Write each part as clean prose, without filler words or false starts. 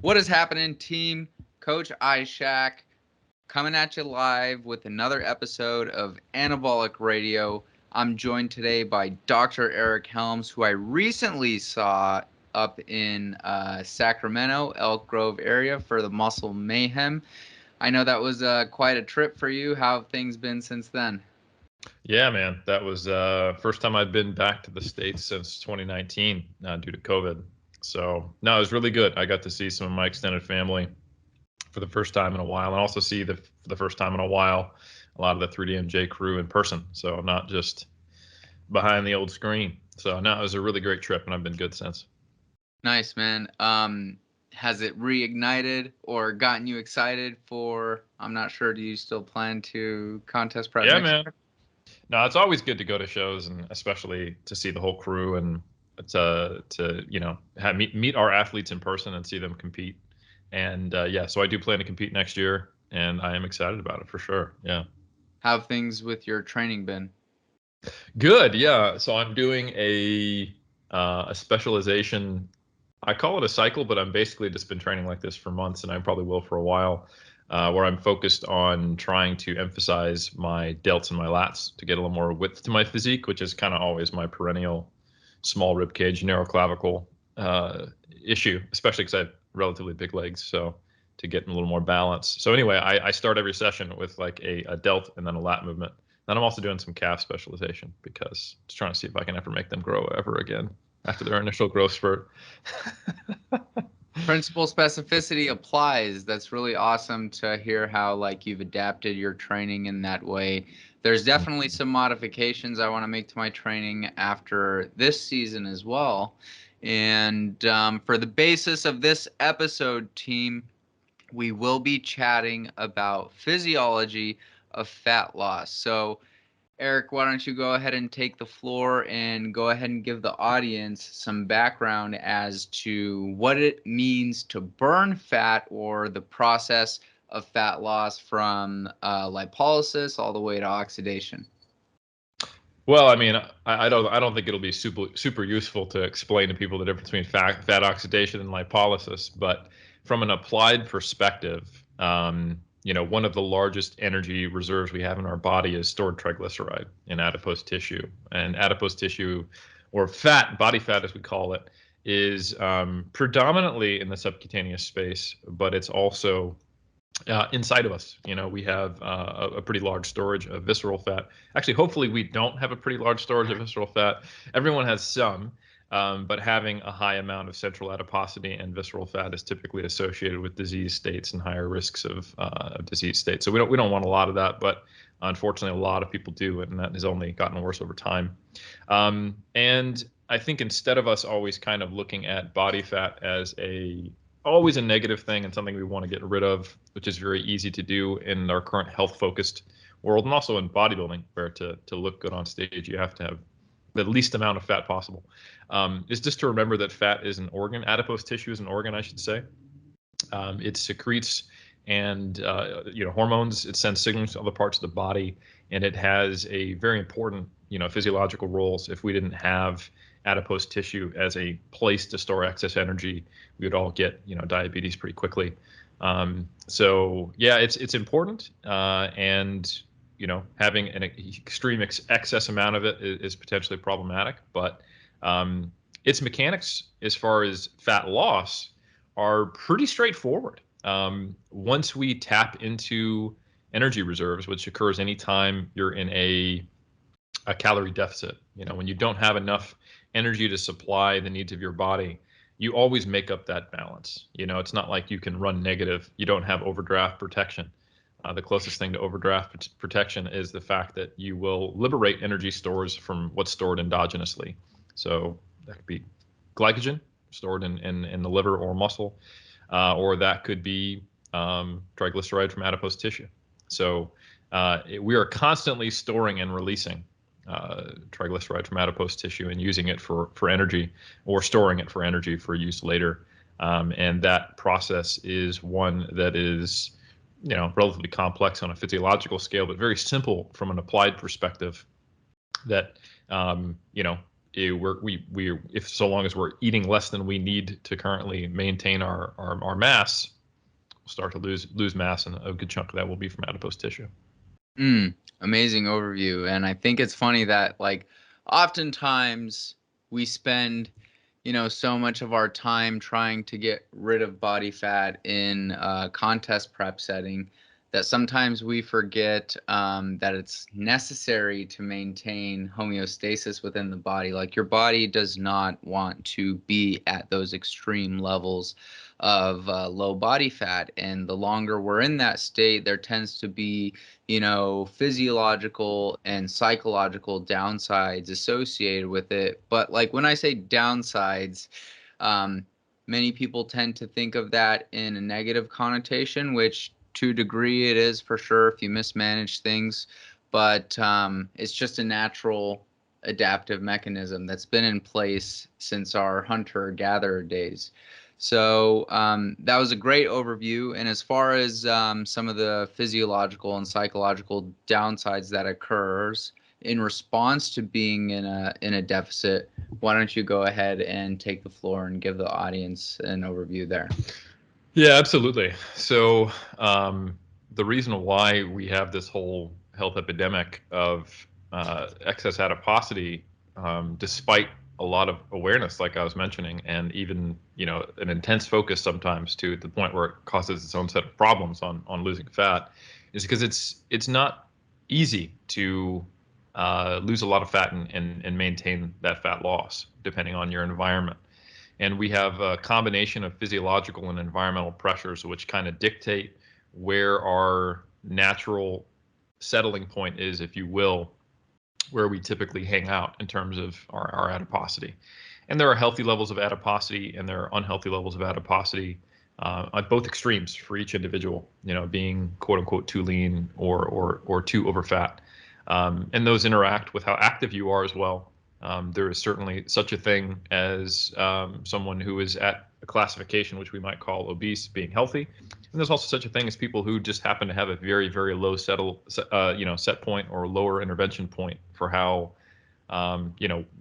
What is happening, team? Coach Ishak coming at you live with another episode of Anabolic Radio. I'm joined today by Dr. Eric Helms, who I recently saw up in Sacramento, Elk Grove area for the Muscle Mayhem. I know that was quite a trip for you. How have things been since then? Yeah, man, that was first time I'd been back to the States since 2019 due to COVID. So no, it was really good. I got to see some of my extended family for the first time in a while, and also see for the first time in a while a lot of the 3DMJ crew in person. So not just behind the old screen. So no, it was a really great trip, and I've been good since. Nice, man. Has it reignited or gotten you excited for, I'm not sure, do you still plan to contest prep Yeah, next man. year? No, it's always good to go to shows, and especially to see the whole crew and to meet our athletes in person and see them compete. And yeah, so I do plan to compete next year, and I am excited about it for sure. Yeah. How have things with your training been? Good. Yeah. So I'm doing a specialization. I call it a cycle, but I'm basically just been training like this for months, and I probably will for a while. Where I'm focused on trying to emphasize my delts and my lats to get a little more width to my physique, which is kind of always my perennial small rib cage, narrow clavicle issue, especially because I have relatively big legs. So to get a little more balance. So anyway, I start every session with like a delt and then a lat movement. Then I'm also doing some calf specialization because just trying to see if I can ever make them grow ever again after their initial growth spurt. Principal specificity applies. That's really awesome to hear how like you've adapted your training in that way. There's definitely some modifications I want to make to my training after this season as well. And for the basis of this episode, team, we will be chatting about physiology of fat loss. So Eric, why don't you go ahead and take the floor and go ahead and give the audience some background as to what it means to burn fat or the process of fat loss from lipolysis all the way to oxidation. Well, I mean, I don't think it'll be super useful to explain to people the difference between fat oxidation and lipolysis, but from an applied perspective, one of the largest energy reserves we have in our body is stored triglyceride in adipose tissue, and adipose tissue, or fat, body fat as we call it, is predominantly in the subcutaneous space, but it's also inside of us. We have a pretty large storage of visceral fat. Actually, hopefully we don't have a pretty large storage of visceral fat. Everyone has some, but having a high amount of central adiposity and visceral fat is typically associated with disease states and higher risks of disease states. So we don't want a lot of that, but unfortunately a lot of people do, and that has only gotten worse over time. And I think instead of us always kind of looking at body fat as always a negative thing and something we want to get rid of, which is very easy to do in our current health-focused world, and also in bodybuilding, where to look good on stage, you have to have the least amount of fat possible. Is just to remember that fat is an organ. Adipose tissue is an organ, I should say. It secretes and hormones. It sends signals to other parts of the body, and it has a very important physiological roles. If we didn't have adipose tissue as a place to store excess energy, we would all get diabetes pretty quickly. So yeah, it's important, and having an extreme excess amount of it is potentially problematic. But its mechanics, as far as fat loss, are pretty straightforward. Once we tap into energy reserves, which occurs anytime you're in a calorie deficit, when you don't have enough energy to supply the needs of your body, you always make up that balance. It's not like you can run negative. You don't have overdraft protection. The closest thing to overdraft protection is the fact that you will liberate energy stores from what's stored endogenously. So that could be glycogen stored in the liver or muscle, or that could be triglyceride from adipose tissue. So we are constantly storing and releasing triglyceride from adipose tissue and using it for energy, or storing it for energy for use later. And that process is one that is relatively complex on a physiological scale, but very simple from an applied perspective, that if so long as we're eating less than we need to currently maintain our mass, we'll start to lose mass, and a good chunk of that will be from adipose tissue. Amazing overview. And I think it's funny that, like, oftentimes we spend, so much of our time trying to get rid of body fat in a contest prep setting that sometimes we forget that it's necessary to maintain homeostasis within the body. Like, your body does not want to be at those extreme levels of low body fat. And the longer we're in that state, there tends to be, physiological and psychological downsides associated with it. But, like, when I say downsides, um, many people tend to think of that in a negative connotation, which to a degree it is for sure if you mismanage things. But it's just a natural adaptive mechanism that's been in place since our hunter-gatherer days. So that was a great overview. And as far as some of the physiological and psychological downsides that occurs in response to being in a deficit, why don't you go ahead and take the floor and give the audience an overview there? Yeah, absolutely. So the reason why we have this whole health epidemic of excess adiposity, despite a lot of awareness, like I was mentioning, and even an intense focus sometimes to the point where it causes its own set of problems on losing fat, is because it's not easy to lose a lot of fat and maintain that fat loss depending on your environment. And we have a combination of physiological and environmental pressures which kind of dictate where our natural settling point is, if you will, where we typically hang out in terms of our adiposity. And there are healthy levels of adiposity and there are unhealthy levels of adiposity at both extremes for each individual, being quote unquote too lean or too over fat. And those interact with how active you are as well. There is certainly such a thing as someone who is at a classification which we might call obese being healthy, and there's also such a thing as people who just happen to have a very, very low set point or lower intervention point for how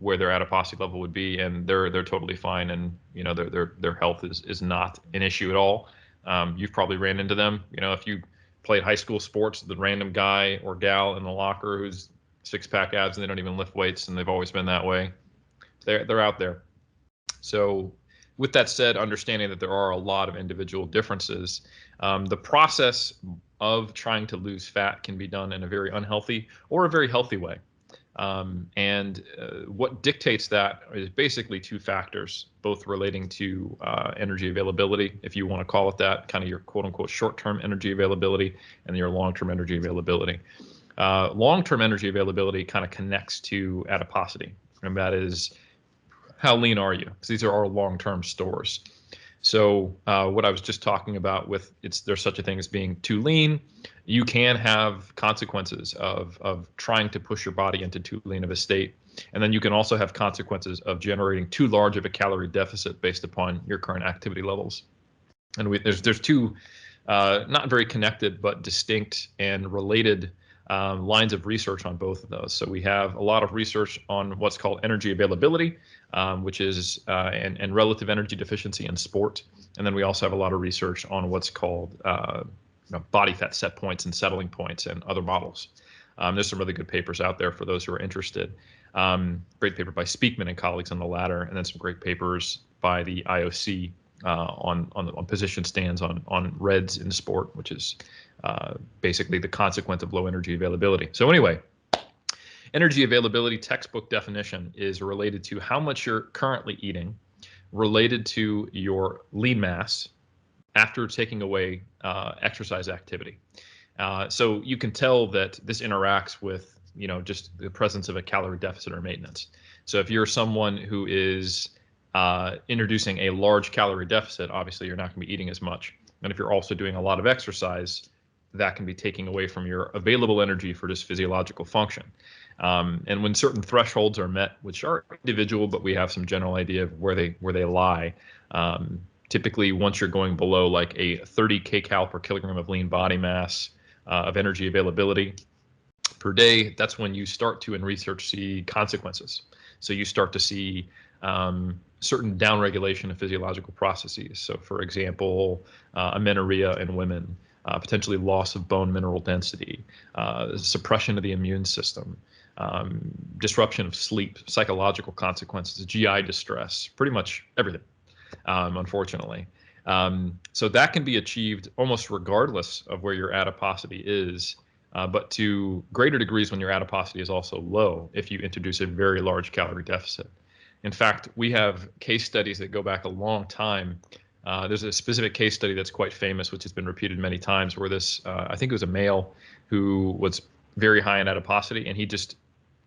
where their adiposity level would be, and they're totally fine, and their health is not an issue at all. You've probably ran into them. If you played high school sports, the random guy or gal in the locker who's six-pack abs and they don't even lift weights and they've always been that way. They're out there. So with that said, understanding that there are a lot of individual differences, the process of trying to lose fat can be done in a very unhealthy or a very healthy way. What dictates that is basically two factors, both relating to energy availability, if you want to call it that, kind of your quote unquote short-term energy availability and your long-term energy availability. Long-term energy availability kind of connects to adiposity, and that is how lean are you? Because these are our long-term stores. So what I was just talking about with there's such a thing as being too lean. You can have consequences of trying to push your body into too lean of a state. And then you can also have consequences of generating too large of a calorie deficit based upon your current activity levels. And there's two not very connected but distinct and related lines of research on both of those. So we have a lot of research on what's called energy availability, which is and relative energy deficiency in sport. And then we also have a lot of research on what's called body fat set points and settling points and other models. There's some really good papers out there for those who are interested. Great paper by Speakman and colleagues on the latter, and then some great papers by the IOC on position stands on REDS in sport, which is basically the consequence of low energy availability. So anyway, energy availability textbook definition is related to how much you're currently eating, related to your lean mass after taking away exercise activity. So you can tell that this interacts with just the presence of a calorie deficit or maintenance. So if you're someone who is introducing a large calorie deficit, obviously you're not going to be eating as much. And if you're also doing a lot of exercise, that can be taking away from your available energy for just physiological function. And when certain thresholds are met, which are individual, but we have some general idea of where they lie. Typically, once you're going below like a 30 kcal per kilogram of lean body mass of energy availability per day, that's when you start to, in research, see consequences. So you start to see certain downregulation of physiological processes. So, for example, amenorrhea in women, potentially loss of bone mineral density, suppression of the immune system, disruption of sleep, psychological consequences, GI distress, pretty much everything, unfortunately. So that can be achieved almost regardless of where your adiposity is, but to greater degrees when your adiposity is also low if you introduce a very large calorie deficit. In fact, we have case studies that go back a long time. There's a specific case study that's quite famous, which has been repeated many times, where this, I think it was a male who was very high in adiposity, and he just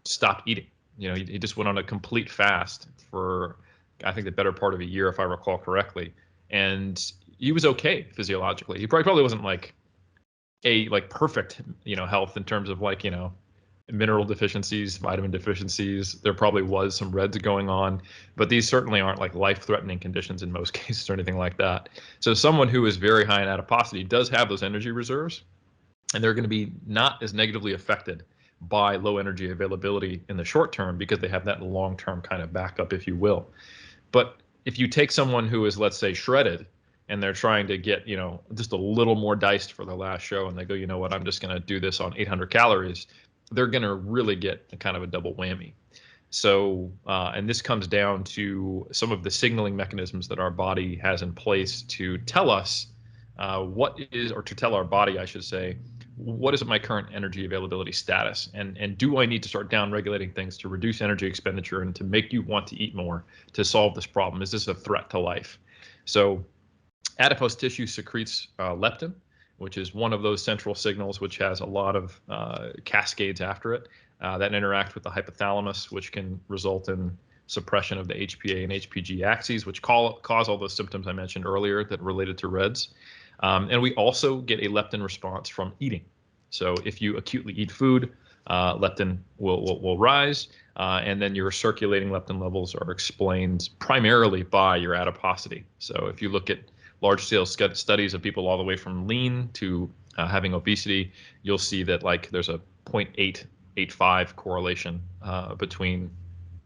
stopped eating. He just went on a complete fast for, I think, the better part of a year, if I recall correctly. And he was okay physiologically. He probably wasn't like perfect, health in terms of mineral deficiencies, vitamin deficiencies. There probably was some REDs going on, but these certainly aren't like life-threatening conditions in most cases or anything like that. So someone who is very high in adiposity does have those energy reserves, and they're going to be not as negatively affected by low energy availability in the short term because they have that long-term kind of backup, if you will. But if you take someone who is, let's say, shredded, and they're trying to get, just a little more diced for their last show, and they go, you know what, I'm just going to do this on 800 calories, they're going to really get kind of a double whammy. So, and this comes down to some of the signaling mechanisms that our body has in place to tell us or to tell our body, I should say, what is my current energy availability status? And do I need to start down regulating things to reduce energy expenditure and to make you want to eat more to solve this problem? Is this a threat to life? So adipose tissue secretes leptin, which is one of those central signals which has a lot of cascades after it that interact with the hypothalamus, which can result in suppression of the HPA and HPG axes, which cause all those symptoms I mentioned earlier that related to REDs. And we also get a leptin response from eating. So if you acutely eat food, leptin will rise, and then your circulating leptin levels are explained primarily by your adiposity. So if you look at large-scale studies of people all the way from lean to having obesity, you'll see that there's a 0.885 correlation between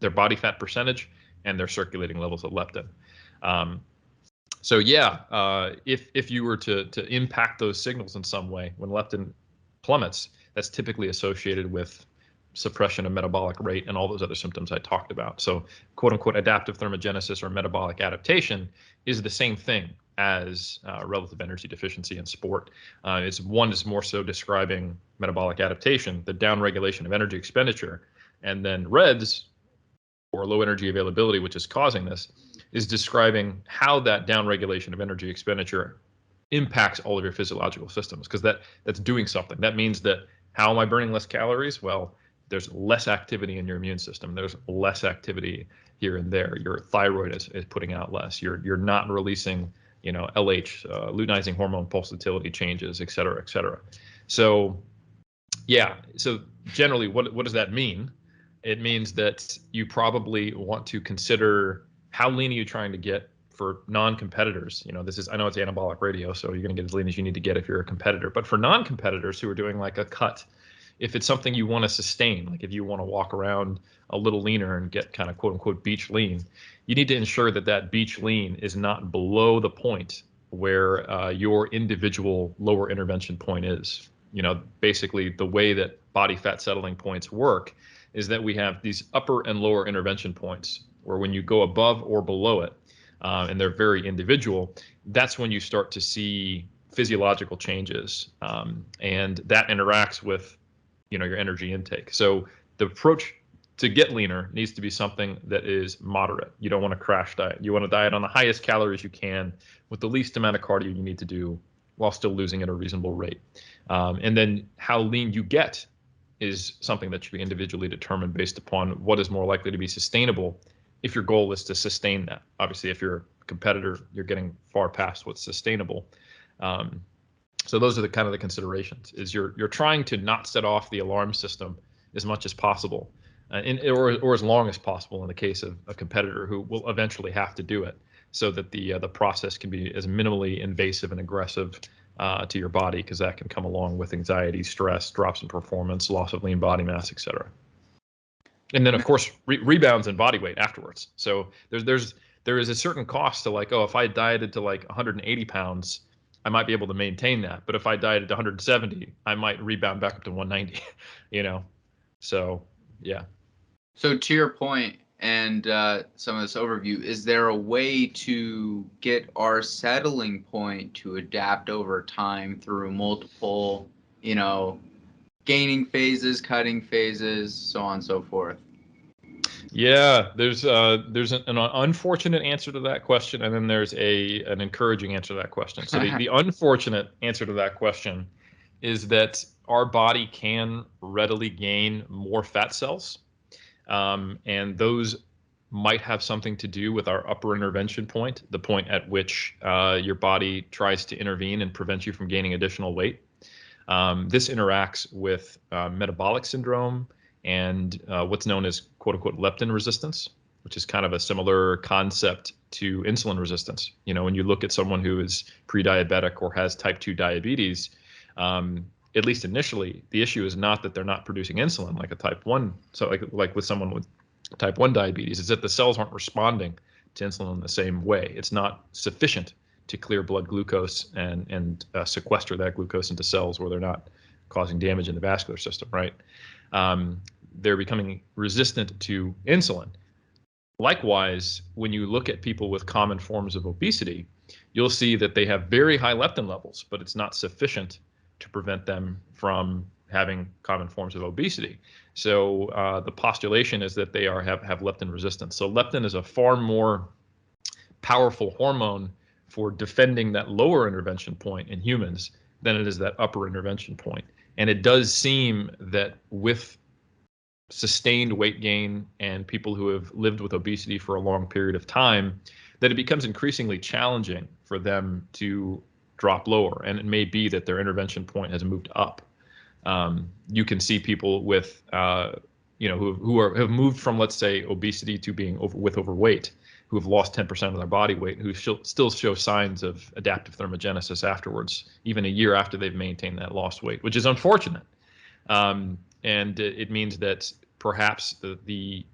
their body fat percentage and their circulating levels of leptin. So yeah, if you were to impact those signals in some way, when leptin plummets, that's typically associated with suppression of metabolic rate and all those other symptoms I talked about. So quote unquote adaptive thermogenesis or metabolic adaptation is the same thing as relative energy deficiency in sport. One is more so describing metabolic adaptation, the downregulation of energy expenditure, and then REDS, or low energy availability, which is causing this, is describing how that downregulation of energy expenditure impacts all of your physiological systems, because that's doing something. That means that how am I burning less calories? Well, there's less activity in your immune system. There's less activity here and there. Your thyroid is putting out less. You're not releasing, LH, luteinizing hormone pulsatility changes, et cetera, et cetera. So, yeah. So generally, what does that mean? It means that you probably want to consider how lean are you trying to get for non-competitors. I know it's anabolic radio, so you're going to get as lean as you need to get if you're a competitor. But for non-competitors who are doing like a cut, if it's something you want to sustain, like if you want to walk around a little leaner and get kind of quote unquote beach lean, you need to ensure that beach lean is not below the point where your individual lower intervention point is. Basically the way that body fat settling points work is that we have these upper and lower intervention points where when you go above or below it, and they're very individual, that's when you start to see physiological changes, and that interacts with your energy intake. So the approach to get leaner needs to be something that is moderate. You don't want to crash diet. You want to diet on the highest calories you can with the least amount of cardio you need to do while still losing at a reasonable rate. And then how lean you get is something that should be individually determined based upon what is more likely to be sustainable if your goal is to sustain that. Obviously, if you're a competitor, you're getting far past what's sustainable. So those are the kind of the considerations. Is you're trying to not set off the alarm system as much as possible, or as long as possible in the case of a competitor who will eventually have to do it, so that the process can be as minimally invasive and aggressive to your body, because that can come along with anxiety, stress, drops in performance, loss of lean body mass, etc. And then of course rebounds in body weight afterwards. So there is a certain cost to like, oh, if I dieted to like 180 pounds, I might be able to maintain that. But if I dieted to 170, I might rebound back up to 190, you know? So yeah. So to your point and some of this overview, is there a way to get our settling point to adapt over time through multiple, you know, gaining phases, cutting phases, so on and so forth? Yeah, there's an unfortunate answer to that question, and then there's an encouraging answer to that question. So the unfortunate answer to that question is that our body can readily gain more fat cells, and those might have something to do with our upper intervention point, the point at which your body tries to intervene and prevent you from gaining additional weight. This interacts with metabolic syndrome and what's known as quote unquote leptin resistance, which is kind of a similar concept to insulin resistance. You know, when you look at someone who is pre-diabetic or has type 2 diabetes, at least initially, the issue is not that they're not producing insulin like a type 1. So like with someone with type 1 diabetes, is that the cells aren't responding to insulin in the same way. It's not sufficient to clear blood glucose and sequester that glucose into cells where they're not causing damage in the vascular system, right? They're becoming resistant to insulin. Likewise, when you look at people with common forms of obesity, you'll see that they have very high leptin levels, but it's not sufficient to prevent them from having common forms of obesity. So the postulation is that they have leptin resistance. So leptin is a far more powerful hormone for defending that lower intervention point in humans than it is that upper intervention point. And it does seem that with sustained weight gain and people who have lived with obesity for a long period of time, that it becomes increasingly challenging for them to drop lower. And it may be that their intervention point has moved up. You can see people with, who have moved from, let's say, obesity to being with overweight, who have lost 10% of their body weight, who still show signs of adaptive thermogenesis afterwards, even a year after they've maintained that lost weight, which is unfortunate. And it means that perhaps the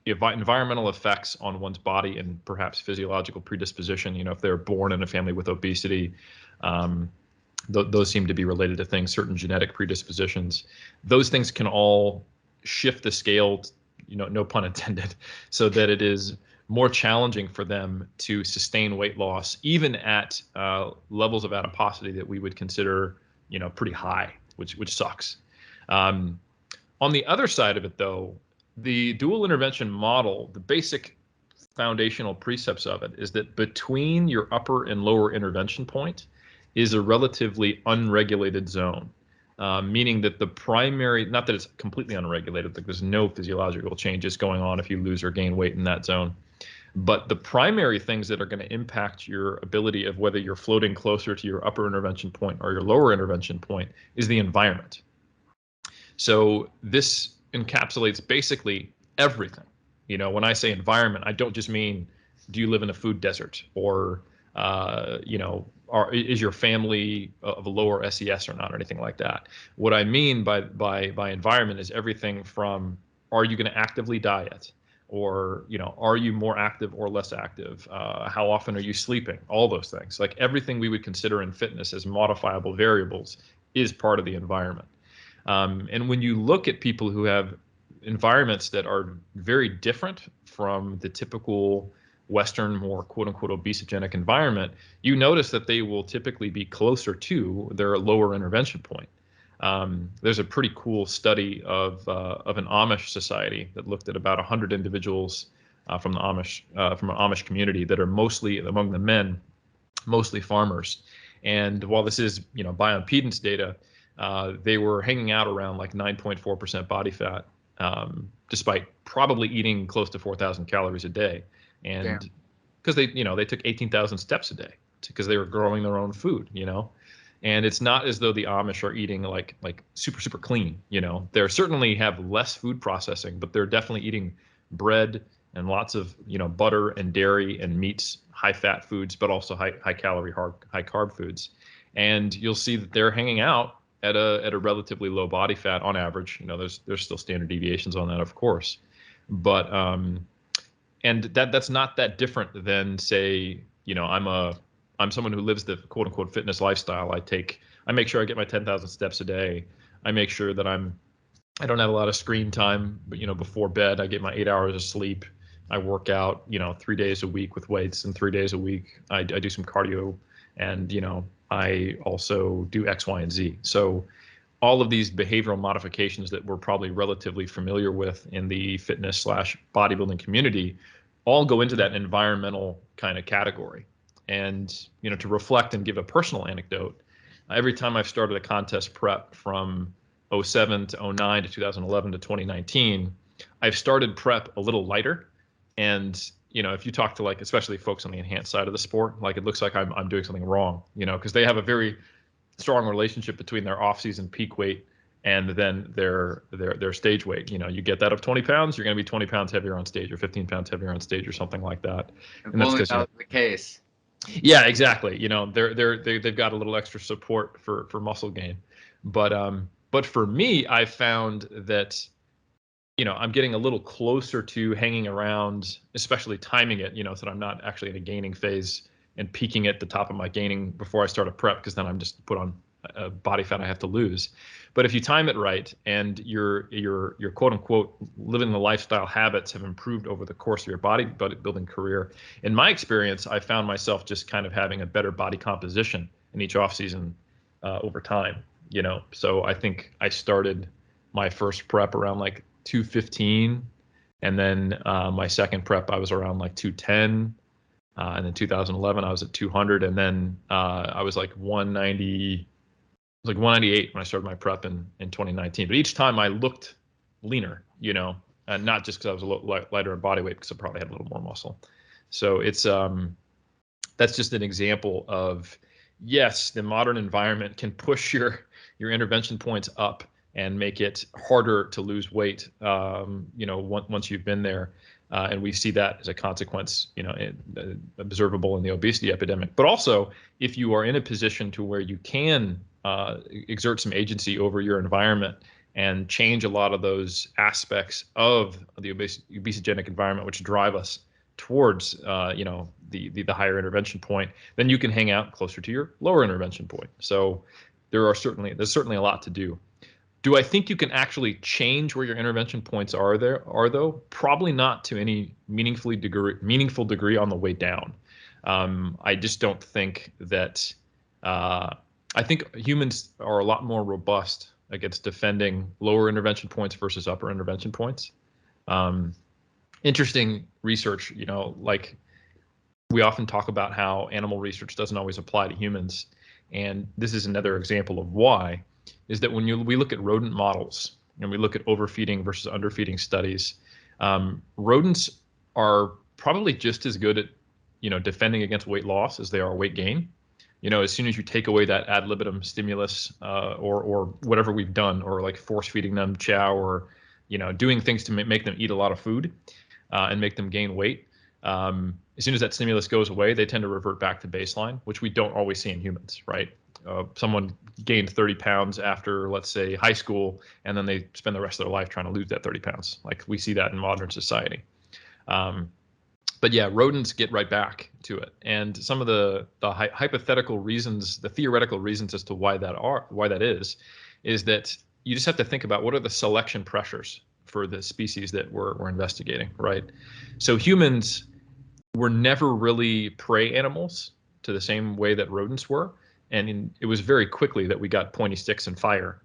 environmental effects on one's body and perhaps physiological predisposition, if they're born in a family with obesity, those seem to be related to things, certain genetic predispositions. Those things can all shift the scale, no pun intended, so that it is more challenging for them to sustain weight loss, even at levels of adiposity that we would consider, pretty high, which sucks. On the other side of it, though, the dual intervention model, the basic foundational precepts of it is that between your upper and lower intervention point is a relatively unregulated zone, meaning that the primary, not that it's completely unregulated, like there's no physiological changes going on if you lose or gain weight in that zone. But the primary things that are going to impact your ability of whether you're floating closer to your upper intervention point or your lower intervention point is the environment. So this encapsulates basically everything. When I say environment, I don't just mean, do you live in a food desert, or is your family of a lower SES or not, or anything like that. What I mean by environment is everything from, are you going to actively diet? Or, are you more active or less active? How often are you sleeping? All those things. Like everything we would consider in fitness as modifiable variables is part of the environment. And when you look at people who have environments that are very different from the typical Western, more quote unquote obesogenic environment, you notice that they will typically be closer to their lower intervention point. There's a pretty cool study of an Amish society that looked at about 100 individuals from an Amish community that are mostly, among the men, mostly farmers. And while this is bioimpedance data, they were hanging out around like 9.4% body fat, despite probably eating close to 4,000 calories a day. And because they took 18,000 steps a day because they were growing their own food, And it's not as though the Amish are eating like super, super clean, They certainly have less food processing, but they're definitely eating bread and lots of, butter and dairy and meats, high fat foods, but also high calorie, high carb foods. And you'll see that they're hanging out at a relatively low body fat on average. There's still standard deviations on that, of course. But and that's not that different than, say, I'm someone who lives the quote unquote fitness lifestyle. I make sure I get my 10,000 steps a day. I make sure that I don't have a lot of screen time, but before bed I get my 8 hours of sleep. I work out 3 days a week with weights, and 3 days a week I do some cardio, and I also do X, Y, and Z. So all of these behavioral modifications that we're probably relatively familiar with in the fitness slash bodybuilding community all go into that environmental kind of category. And to reflect and give a personal anecdote, every time I've started a contest prep from '07 to '09 to 2011 to 2019, I've started prep a little lighter. And if you talk to, like, especially folks on the enhanced side of the sport, like, it looks like I'm doing something wrong, because they have a very strong relationship between their off-season peak weight and then their stage weight. You get that of 20 pounds, you're going to be 20 pounds heavier on stage, or 15 pounds heavier on stage, or something like that. If And that's only because that was the case. yeah, exactly. They've got a little extra support for muscle gain. But for me, I found that I'm getting a little closer to hanging around, especially timing it, so that I'm not actually in a gaining phase and peaking at the top of my gaining before I start a prep, because then I'm just put on body fat I have to lose. But if you time it right, and your quote unquote living the lifestyle habits have improved over the course of your bodybuilding career, in my experience, I found myself just kind of having a better body composition in each off season over time. So I think I started my first prep around like 215, and then my second prep I was around like 210, and then 2011 I was at 200, and then I was like 190, like 198 when I started my prep in 2019. But each time I looked leaner, and not just because I was a little lighter in body weight, because I probably had a little more muscle. So it's that's just an example of, yes, the modern environment can push your intervention points up and make it harder to lose weight, once you've been there. And we see that as a consequence, observable in the obesity epidemic. But also, if you are in a position to where you can exert some agency over your environment and change a lot of those aspects of the obesogenic environment, which drive us towards, the higher intervention point, then you can hang out closer to your lower intervention point. So there's certainly a lot to do. Do I think you can actually change where your intervention points are though? Probably not to any meaningful degree on the way down. I just don't think that. I think humans are a lot more robust against defending lower intervention points versus upper intervention points. Interesting research, like, we often talk about how animal research doesn't always apply to humans, and this is another example of why. Is that when we look at rodent models and we look at overfeeding versus underfeeding studies, rodents are probably just as good at defending against weight loss as they are weight gain. As soon as you take away that ad libitum stimulus, or whatever we've done, or like force feeding them chow, or doing things to make them eat a lot of food and make them gain weight, as soon as that stimulus goes away, they tend to revert back to baseline, which we don't always see in humans, right? Someone gained 30 pounds after, let's say, high school, and then they spend the rest of their life trying to lose that 30 pounds. Like, we see that in modern society. But yeah, rodents get right back to it. And some of the hypothetical reasons, the theoretical reasons as to why that is that you just have to think about what are the selection pressures for the species that we're investigating, right? So humans were never really prey animals to the same way that rodents were. And it was very quickly that we got pointy sticks and fire,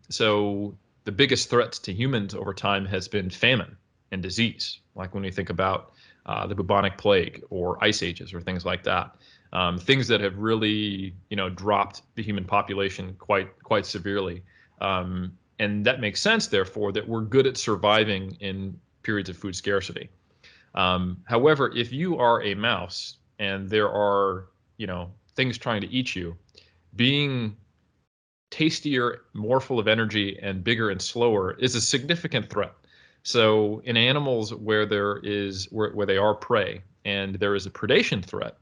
So the biggest threats to humans over time has been famine and disease, like when we think about the bubonic plague or ice ages or things like that, things that have really, dropped the human population quite severely. And that makes sense, therefore, that we're good at surviving in periods of food scarcity. However, if you are a mouse and there are, things trying to eat you, being tastier, more full of energy, and bigger and slower is a significant threat. So in animals where where they are prey and there is a predation threat,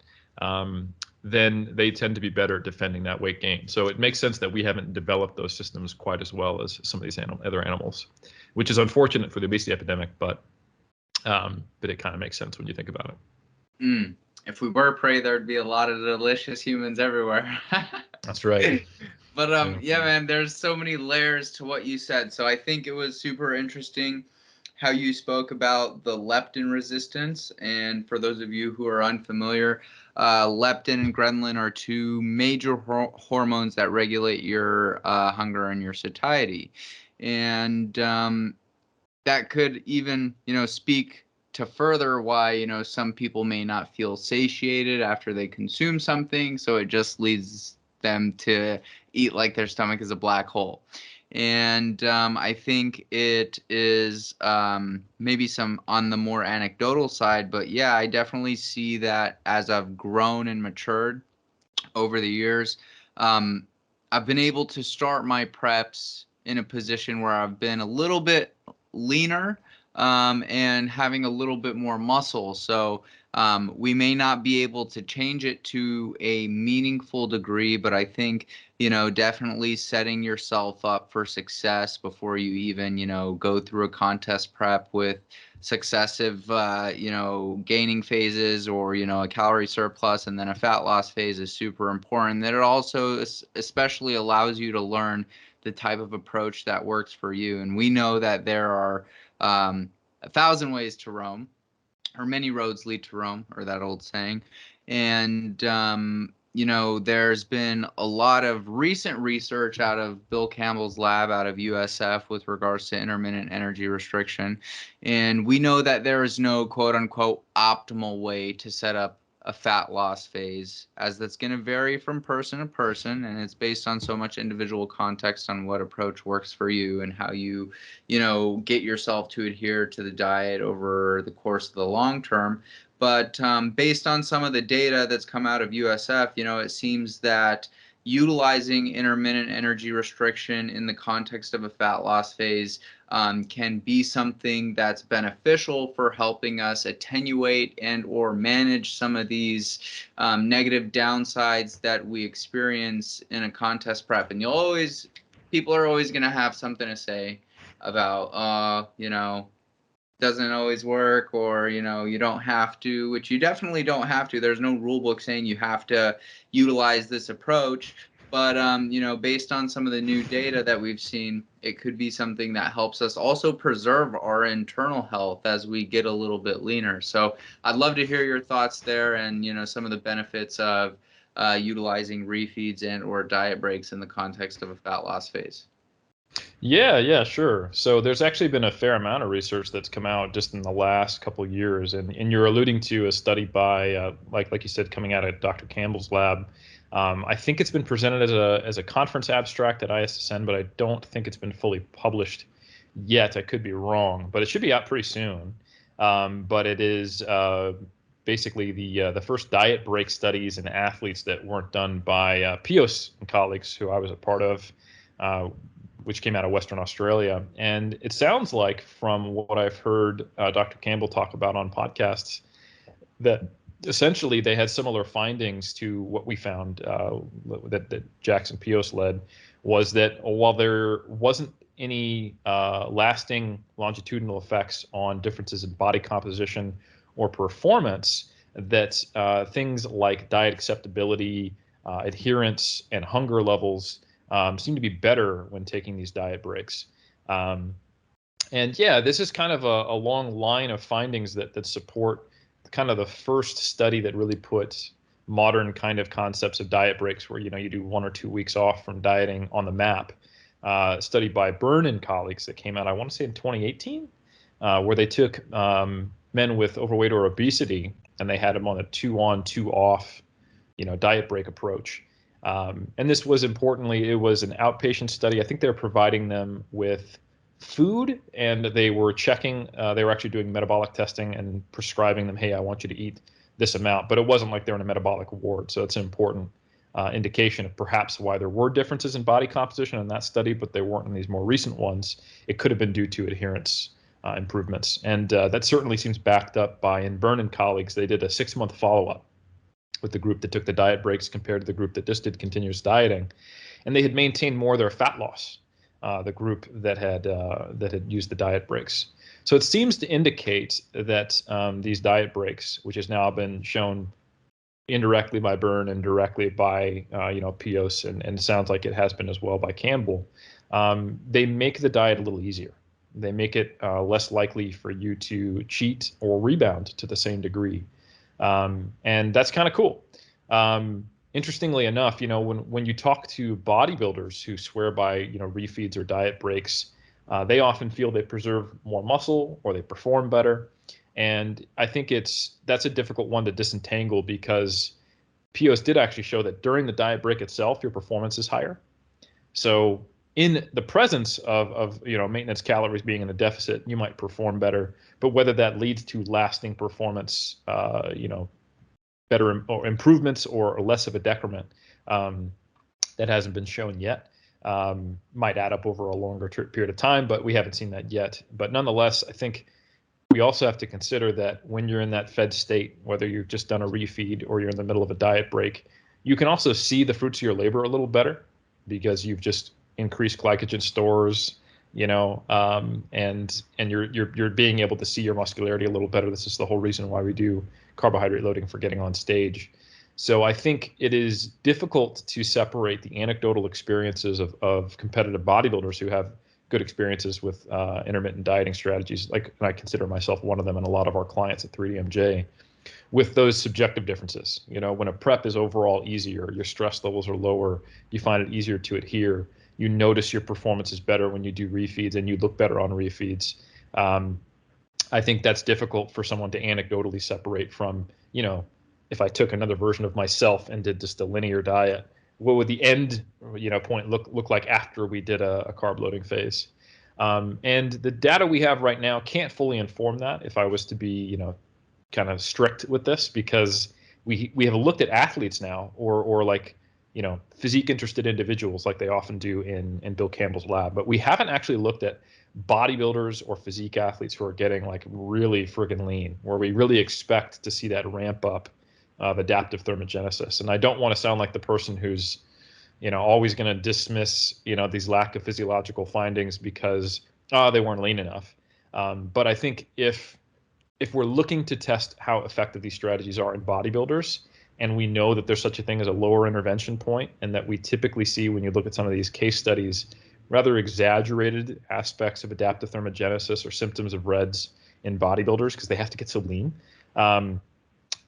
then they tend to be better at defending that weight gain. So it makes sense that we haven't developed those systems quite as well as some of these other animals. which is unfortunate for the obesity epidemic, but it kind of makes sense when you think about it. If we were prey, there'd be a lot of delicious humans everywhere. That's right. But yeah, man, there's so many layers to what you said. So I think it was super interesting how you spoke about the leptin resistance. And for those of you who are unfamiliar, leptin and ghrelin are two major hormones that regulate your hunger and your satiety. And that could even, speak to further why, some people may not feel satiated after they consume something. So it just leads them to eat like their stomach is a black hole. And I think it is maybe some on the more anecdotal side, but yeah, I definitely see that as I've grown and matured over the years. I've been able to start my preps in a position where I've been a little bit leaner and having a little bit more muscle. So we may not be able to change it to a meaningful degree, but I think, definitely setting yourself up for success before you even, go through a contest prep with successive, gaining phases or, a calorie surplus and then a fat loss phase is super important. That it also especially allows you to learn the type of approach that works for you. And we know that there are 1,000 ways to Rome, or many roads lead to Rome, or that old saying. And, there's been a lot of recent research out of Bill Campbell's lab out of USF with regards to intermittent energy restriction. And we know that there is no quote unquote optimal way to set up a fat loss phase, as that's going to vary from person to person, and it's based on so much individual context on what approach works for you and how you get yourself to adhere to the diet over the course of the long term. But based on some of the data that's come out of USF, it seems that utilizing intermittent energy restriction in the context of a fat loss phase can be something that's beneficial for helping us attenuate and or manage some of these negative downsides that we experience in a contest prep. And people are always going to have something to say about, doesn't always work, or you don't have to, which you definitely don't have to. There's no rule book saying you have to utilize this approach, but based on some of the new data that we've seen, it could be something that helps us also preserve our internal health as we get a little bit leaner. So I'd love to hear your thoughts there, and some of the benefits of utilizing refeeds and or diet breaks in the context of a fat loss phase. Yeah, sure. So there's actually been a fair amount of research that's come out just in the last couple of years, and you're alluding to a study by, like you said, coming out of Dr. Campbell's lab. I think it's been presented as a conference abstract at ISSN, but I don't think it's been fully published yet. I could be wrong, but it should be out pretty soon. But it is basically the first diet break studies in athletes that weren't done by Pios and colleagues, who I was a part of, which came out of Western Australia. And it sounds like, from what I've heard Dr. Campbell talk about on podcasts, that essentially they had similar findings to what we found that Jackson Pios led, was that while there wasn't any lasting longitudinal effects on differences in body composition or performance, that things like diet acceptability, adherence, and hunger levels seem to be better when taking these diet breaks. And yeah, this is kind of a long line of findings that support kind of the first study that really puts modern kind of concepts of diet breaks, where you do 1 or 2 weeks off from dieting, on the map. Study by Byrne and colleagues that came out, I want to say in 2018, where they took men with overweight or obesity, and they had them on a 2 on, 2 off, diet break approach. And this was, importantly, it was an outpatient study. I think they were providing them with food, and they were checking, they were actually doing metabolic testing and prescribing them, hey, I want you to eat this amount. But it wasn't like they're in a metabolic ward. So it's an important indication of perhaps why there were differences in body composition in that study, but they weren't in these more recent ones. It could have been due to adherence improvements. And that certainly seems backed up by, in Byrne and colleagues, they did a 6-month follow-up with the group that took the diet breaks compared to the group that just did continuous dieting. And they had maintained more of their fat loss the group that had used the diet breaks. So it seems to indicate that these diet breaks, which has now been shown indirectly by Byrne and directly by Pios, and it sounds like it has been as well by Campbell, they make the diet a little easier. They make it less likely for you to cheat or rebound to the same degree, and that's kind of cool. Interestingly enough, when you talk to bodybuilders who swear by refeeds or diet breaks, they often feel they preserve more muscle or they perform better. And I think that's a difficult one to disentangle, because POs did actually show that during the diet break itself, your performance is higher. So in the presence of maintenance calories being in a deficit, you might perform better. But whether that leads to lasting performance, better or improvements or less of a decrement, that hasn't been shown yet. Might add up over a longer period of time, but we haven't seen that yet. But nonetheless, I think we also have to consider that when you're in that fed state, whether you've just done a refeed or you're in the middle of a diet break, you can also see the fruits of your labor a little better, because you've just increased glycogen stores, and you're being able to see your muscularity a little better. This is the whole reason why we do carbohydrate loading for getting on stage. So I think it is difficult to separate the anecdotal experiences of competitive bodybuilders who have good experiences with intermittent dieting strategies, and I consider myself one of them and a lot of our clients at 3DMJ, with those subjective differences. When a prep is overall easier, your stress levels are lower, you find it easier to adhere, you notice your performance is better when you do refeeds and you look better on refeeds. I think that's difficult for someone to anecdotally separate from, if I took another version of myself and did just a linear diet, what would the end point look like after we did a carb loading phase? And the data we have right now can't fully inform that, if I was to be kind of strict with this, because we have looked at athletes now, or like physique interested individuals, like they often do in Bill Campbell's lab, but we haven't actually looked at bodybuilders or physique athletes who are getting like really friggin' lean, where we really expect to see that ramp up of adaptive thermogenesis. And I don't want to sound like the person who's always going to dismiss these lack of physiological findings because they weren't lean enough. But I think if we're looking to test how effective these strategies are in bodybuilders, and we know that there's such a thing as a lower intervention point, and that we typically see, when you look at some of these case studies, rather exaggerated aspects of adaptive thermogenesis or symptoms of REDS in bodybuilders because they have to get so lean,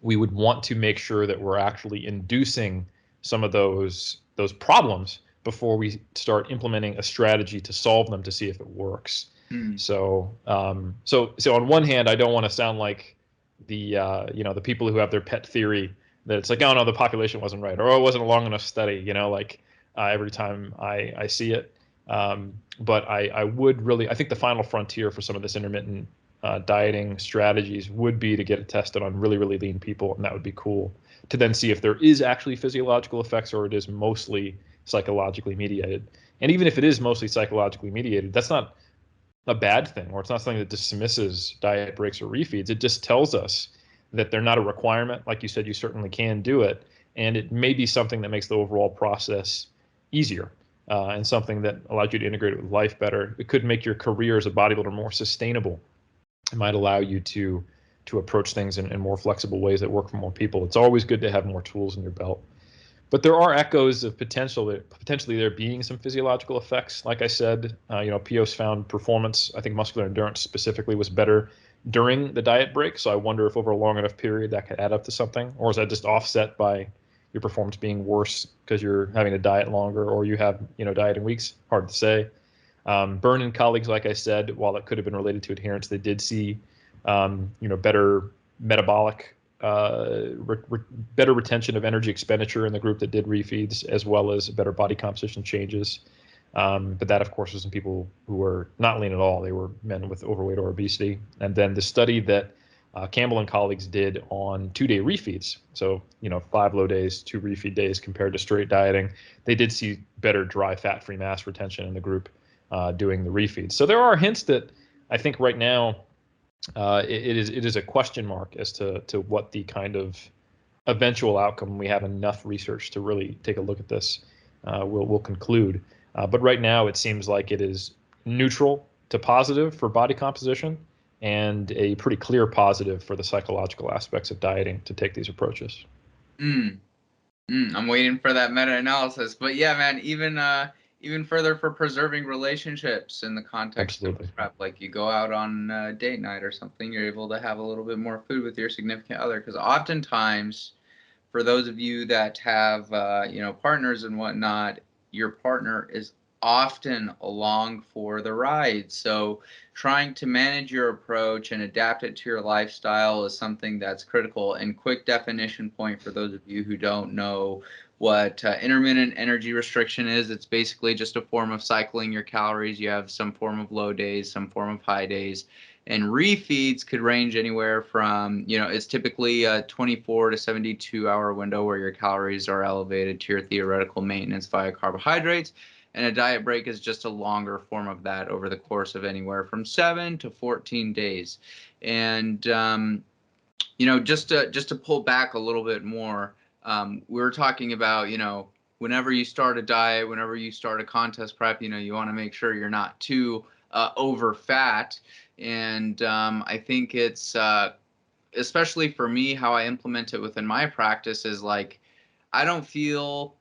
we would want to make sure that we're actually inducing some of those problems before we start implementing a strategy to solve them, to see if it works. So on one hand, I don't want to sound like the people who have their pet theory that it's like, oh no, the population wasn't right, or oh, it wasn't a long enough study, every time I see it. But I think the final frontier for some of this intermittent dieting strategies would be to get it tested on really, really lean people, and that would be cool to then see if there is actually physiological effects, or it is mostly psychologically mediated. And even if it is mostly psychologically mediated, that's not a bad thing, or it's not something that dismisses diet breaks or refeeds. It just tells us that they're not a requirement. Like you said, you certainly can do it, and it may be something that makes the overall process easier, and something that allows you to integrate it with life better. It could make your career as a bodybuilder more sustainable. It might allow you to approach things in more flexible ways that work for more people. It's always good to have more tools in your belt. But there are echoes of potentially there being some physiological effects. Like I said, Pios found performance, I think muscular endurance specifically, was better during the diet break. So I wonder if over a long enough period that could add up to something, or is that just offset by your performance being worse because you're having to diet longer, or you have dieting weeks? Hard to say. Byrne and colleagues, like I said, while it could have been related to adherence, they did see better metabolic, better retention of energy expenditure in the group that did refeeds, as well as better body composition changes. But that, of course, was in people who were not lean at all. They were men with overweight or obesity. And then the study that Campbell and colleagues did on 2-day refeeds, so 5 low days, 2 refeed days compared to straight dieting, they did see better dry fat-free mass retention in the group doing the refeeds. So there are hints that I think right now it is a question mark as to what the kind of eventual outcome, we have enough research to really take a look at this, will conclude. But right now, it seems like it is neutral to positive for body composition, and a pretty clear positive for the psychological aspects of dieting to take these approaches. Mm. I'm waiting for that meta-analysis. But yeah, man, even further for preserving relationships in the context of Absolutely. prep, like you go out on date night or something, you're able to have a little bit more food with your significant other. Because oftentimes, for those of you that have partners and whatnot, your partner is often along for the ride. So trying to manage your approach and adapt it to your lifestyle is something that's critical. And quick definition point for those of you who don't know what intermittent energy restriction is, it's basically just a form of cycling your calories. You have some form of low days, some form of high days. And refeeds could range anywhere from, it's typically a 24 to 72-hour window where your calories are elevated to your theoretical maintenance via carbohydrates. And a diet break is just a longer form of that over the course of anywhere from 7 to 14 days. And, just to pull back a little bit more, we were talking about, whenever you start a diet, whenever you start a contest prep, you want to make sure you're not too over fat. And I think it's, especially for me, how I implement it within my practice is like, I don't feel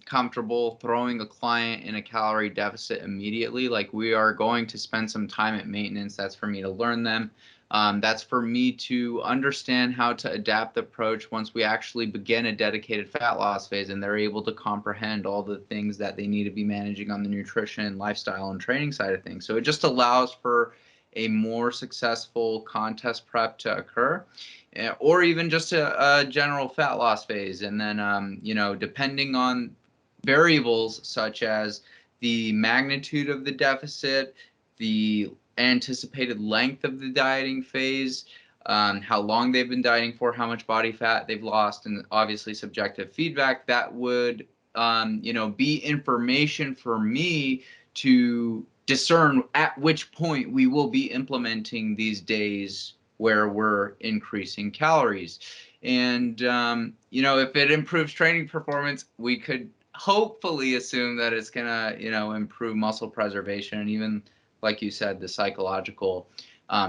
comfortable throwing a client in a calorie deficit immediately. Like we are going to spend some time at maintenance. That's for me to learn them. That's for me to understand how to adapt the approach once we actually begin a dedicated fat loss phase and they're able to comprehend all the things that they need to be managing on the nutrition, lifestyle, and training side of things. So it just allows for a more successful contest prep to occur, or even just a general fat loss phase. And then, depending on variables such as the magnitude of the deficit, the anticipated length of the dieting phase, how long they've been dieting for, how much body fat they've lost, and obviously subjective feedback, that would, be information for me to discern at which point we will be implementing these days where we're increasing calories. And, if it improves training performance, we could hopefully assume that it's going to, improve muscle preservation and even, like you said, the psychological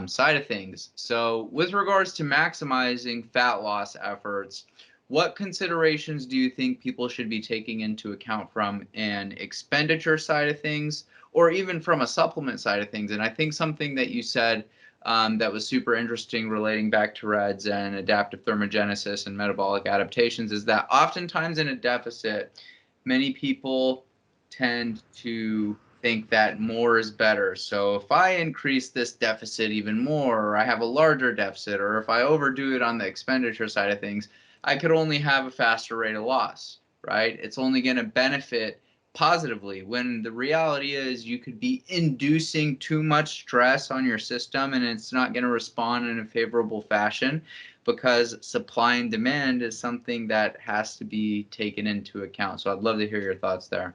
side of things. So with regards to maximizing fat loss efforts, what considerations do you think people should be taking into account from an expenditure side of things, or even from a supplement side of things? And I think something that you said that was super interesting relating back to REDS and adaptive thermogenesis and metabolic adaptations is that oftentimes in a deficit, many people tend to think that more is better. So if I increase this deficit even more, or I have a larger deficit, or if I overdo it on the expenditure side of things, I could only have a faster rate of loss, right? It's only going to benefit positively, when the reality is you could be inducing too much stress on your system and it's not going to respond in a favorable fashion, because supply and demand is something that has to be taken into account. So I'd love to hear your thoughts there.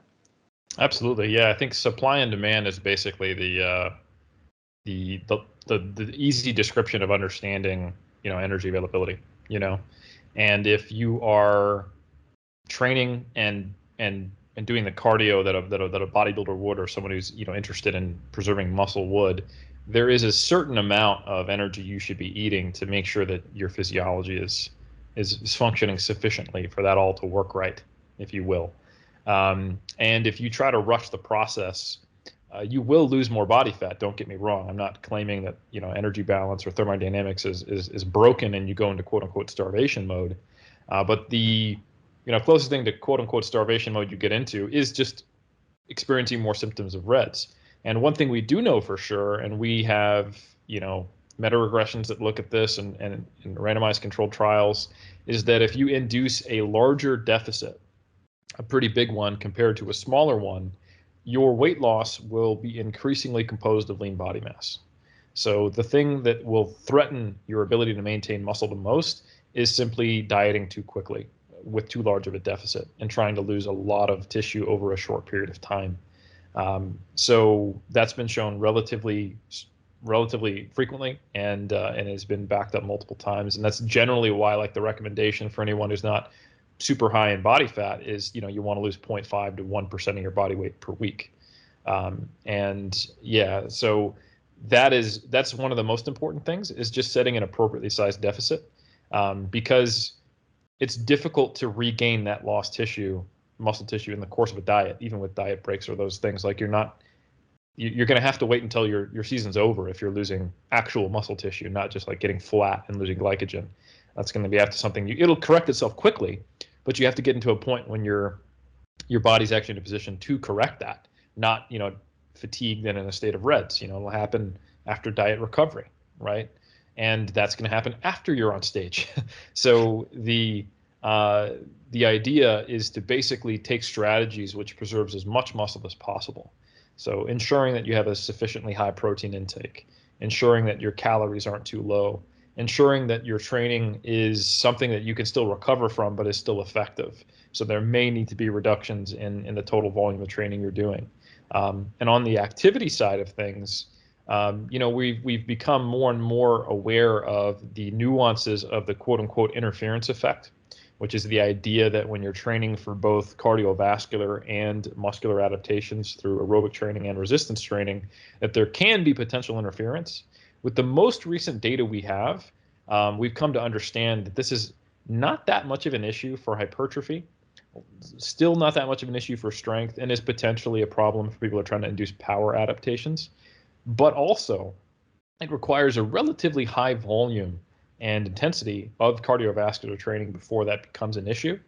Absolutely, yeah. I think supply and demand is basically the easy description of understanding, energy availability. And if you are training and doing the cardio that a bodybuilder would, or someone who's interested in preserving muscle would, there is a certain amount of energy you should be eating to make sure that your physiology is functioning sufficiently for that all to work right, if you will. And if you try to rush the process, you will lose more body fat. Don't get me wrong. I'm not claiming that energy balance or thermodynamics is broken and you go into quote unquote starvation mode. But the closest thing to quote unquote starvation mode you get into is just experiencing more symptoms of REDS. And one thing we do know for sure, and we have meta regressions that look at this and randomized controlled trials, is that if you induce a larger deficit, a pretty big one compared to a smaller one, your weight loss will be increasingly composed of lean body mass. So the thing that will threaten your ability to maintain muscle the most is simply dieting too quickly with too large of a deficit and trying to lose a lot of tissue over a short period of time. So that's been shown relatively frequently, and has been backed up multiple times. And that's generally why, like, the recommendation for anyone who's not super high in body fat is, you want to lose 0.5 to 1% of your body weight per week. And yeah, so that's one of the most important things, is just setting an appropriately sized deficit, because it's difficult to regain that lost muscle tissue in the course of a diet, even with diet breaks or those things. Like you're going to have to wait until your season's over if you're losing actual muscle tissue, not just like getting flat and losing glycogen. That's going to be after something. It'll correct itself quickly, but you have to get into a point when your body's actually in a position to correct that, not fatigued and in a state of reds. It'll happen after diet recovery, right? And that's going to happen after you're on stage. So the idea is to basically take strategies which preserves as much muscle as possible. So ensuring that you have a sufficiently high protein intake, ensuring that your calories aren't too low, ensuring that your training is something that you can still recover from but is still effective. So there may need to be reductions in the total volume of training you're doing. And on the activity side of things, we've become more and more aware of the nuances of the quote unquote interference effect, which is the idea that when you're training for both cardiovascular and muscular adaptations through aerobic training and resistance training, that there can be potential interference. With the most recent data we have, we've come to understand that this is not that much of an issue for hypertrophy, still not that much of an issue for strength, and is potentially a problem for people who are trying to induce power adaptations. But also, it requires a relatively high volume and intensity of cardiovascular training before that becomes an issue.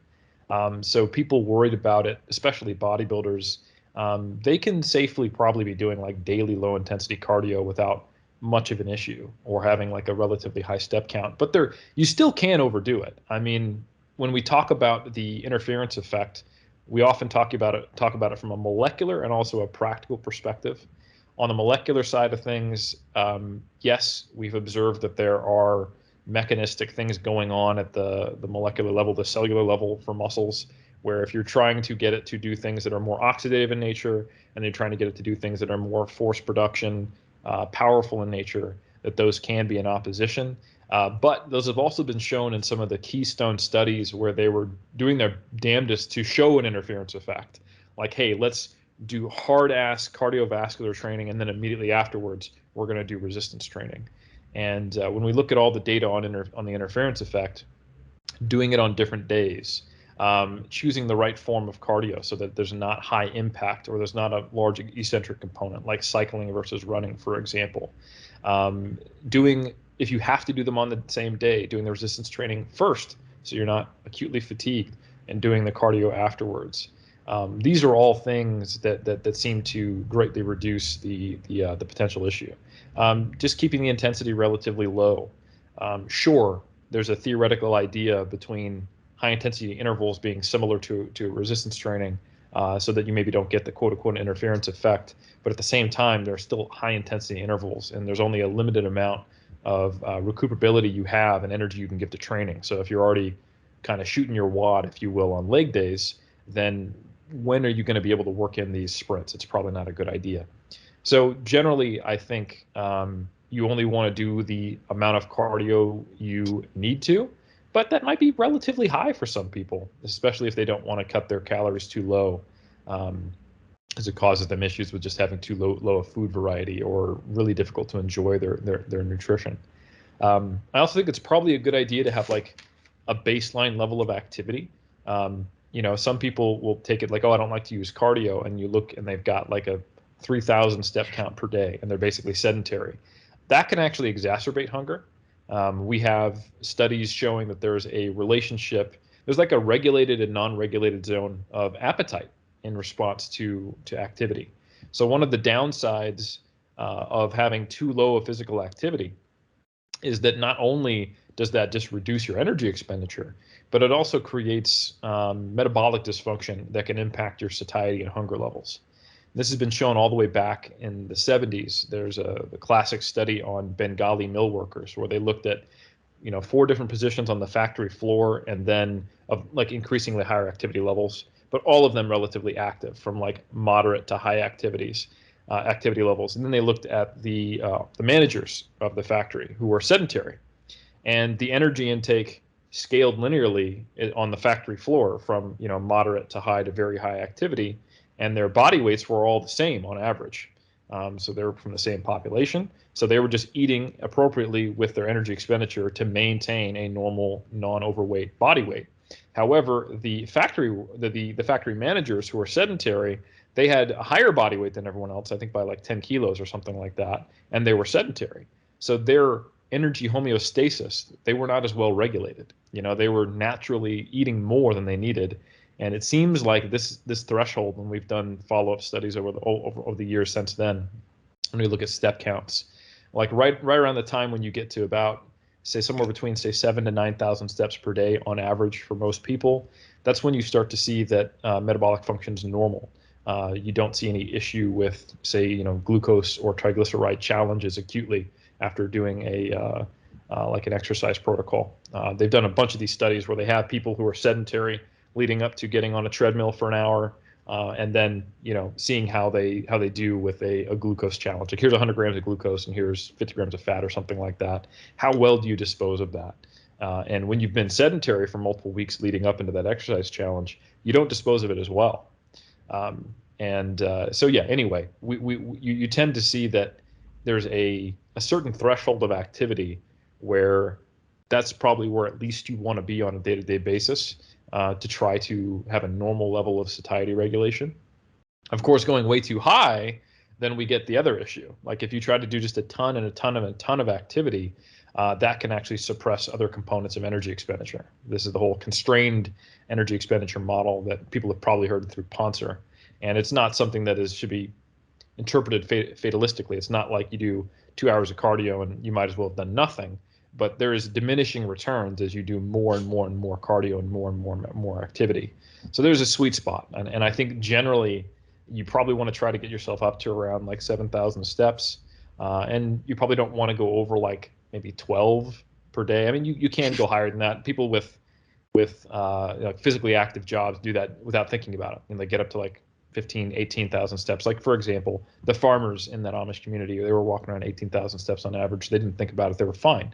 So people worried about it, especially bodybuilders, they can safely probably be doing like daily low intensity cardio without much of an issue, or having like a relatively high step count. But you still can overdo it. I mean, when we talk about the interference effect, we often talk about it from a molecular and also a practical perspective. On the molecular side of things, yes, we've observed that there are mechanistic things going on at the molecular level, the cellular level for muscles, where if you're trying to get it to do things that are more oxidative in nature, and you're trying to get it to do things that are more force production, powerful in nature, that those can be in opposition. But those have also been shown in some of the keystone studies where they were doing their damnedest to show an interference effect. Like, hey, let's do hard-ass cardiovascular training, and then immediately afterwards, we're going to do resistance training. And when we look at all the data on the interference effect, doing it on different days, choosing the right form of cardio so that there's not high impact, or there's not a large eccentric component like cycling versus running, for example. If you have to do them on the same day, doing the resistance training first so you're not acutely fatigued, and doing the cardio afterwards. These are all things that seem to greatly reduce the potential issue. Just keeping the intensity relatively low. Sure, there's a theoretical idea between high intensity intervals being similar to resistance training, so that you maybe don't get the quote unquote interference effect. But at the same time, there are still high intensity intervals, and there's only a limited amount of recuperability you have and energy you can give to training. So if you're already kind of shooting your wad, if you will, on leg days, then when are you going to be able to work in these sprints? It's probably not a good idea. So generally, I think you only want to do the amount of cardio you need to, but that might be relatively high for some people, especially if they don't want to cut their calories too low, because it causes them issues with just having too low a food variety, or really difficult to enjoy their nutrition. I also think it's probably a good idea to have like a baseline level of activity. Some people will take it like, oh, I don't like to use cardio, and you look and they've got like a 3,000 step count per day, and they're basically sedentary. That can actually exacerbate hunger. We have studies showing that there's a relationship. There's like a regulated and non-regulated zone of appetite in response to activity. So one of the downsides of having too low a physical activity is that not only does that just reduce your energy expenditure, but it also creates metabolic dysfunction that can impact your satiety and hunger levels. This has been shown all the way back in the 70s. There's the classic study on Bengali mill workers, where they looked at 4 different positions on the factory floor, and then of like increasingly higher activity levels, but all of them relatively active, from like moderate to high activity levels. And then they looked at the managers of the factory, who were sedentary, and the energy intake scaled linearly on the factory floor from, moderate to high to very high activity, and their body weights were all the same on average. So they were from the same population. So they were just eating appropriately with their energy expenditure to maintain a normal, non-overweight body weight. However, the factory managers who were sedentary, they had a higher body weight than everyone else, I think by like 10 kilos or something like that, and they were sedentary. So their energy homeostasis, they were not as well regulated. They were naturally eating more than they needed. And it seems like this threshold, when we've done follow-up studies over the years since then, when we look at step counts, like right around the time when you get to about, say, somewhere between, say, 7 to 9,000 steps per day on average for most people, that's when you start to see that metabolic function is normal. You don't see any issue with, say, glucose or triglyceride challenges acutely after doing like an exercise protocol. They've done a bunch of these studies where they have people who are sedentary leading up to getting on a treadmill for an hour, and then seeing how they do with a glucose challenge. Like, here's 100 grams of glucose and here's 50 grams of fat or something like that. How well do you dispose of that? And when you've been sedentary for multiple weeks leading up into that exercise challenge, you don't dispose of it as well. So yeah, anyway, you tend to see that there's a certain threshold of activity where that's probably where at least you want to be on a day-to-day basis, to try to have a normal level of satiety regulation. Of course, going way too high, then we get the other issue. Like, if you try to do just a ton and a ton and a ton of activity, that can actually suppress other components of energy expenditure. This is the whole constrained energy expenditure model that people have probably heard through Poncer. And it's not something that should be interpreted fatalistically. It's not like you do 2 hours of cardio and you might as well have done nothing. But there is diminishing returns as you do more and more and more cardio and more activity. So there's a sweet spot. And I think generally you probably want to try to get yourself up to around like 7,000 steps. And you probably don't want to go over like maybe 12 per day. I mean, you can go higher than that. People with like physically active jobs do that without thinking about it. And they get up to like 15, 18,000 steps. Like, for example, the farmers in that Amish community, they were walking around 18,000 steps on average. They didn't think about it. They were fine.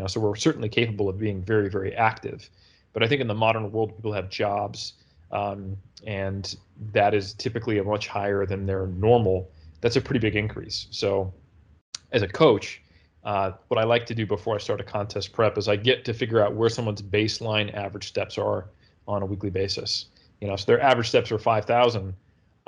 So we're certainly capable of being very, very active. But I think in the modern world, people have jobs, and that is typically a much higher than their normal. That's a pretty big increase. So as a coach, what I like to do before I start a contest prep is I get to figure out where someone's baseline average steps are on a weekly basis. So their average steps are 5,000.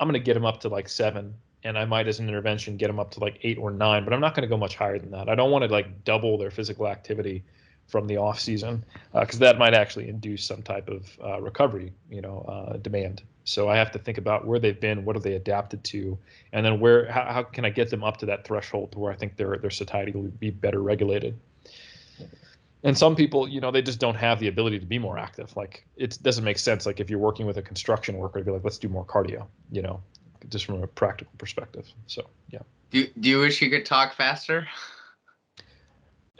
I'm going to get them up to like 7, and I might, as an intervention, get them up to like 8 or 9, but I'm not going to go much higher than that. I don't want to like double their physical activity from the off season, because that might actually induce some type of recovery, demand. So I have to think about where they've been, what have they adapted to, and then how can I get them up to that threshold to where I think their satiety will be better regulated. And some people, they just don't have the ability to be more active. Like, it doesn't make sense. Like, if you're working with a construction worker, to be like, let's do more cardio, just from a practical perspective. So, yeah. Do you wish you could talk faster?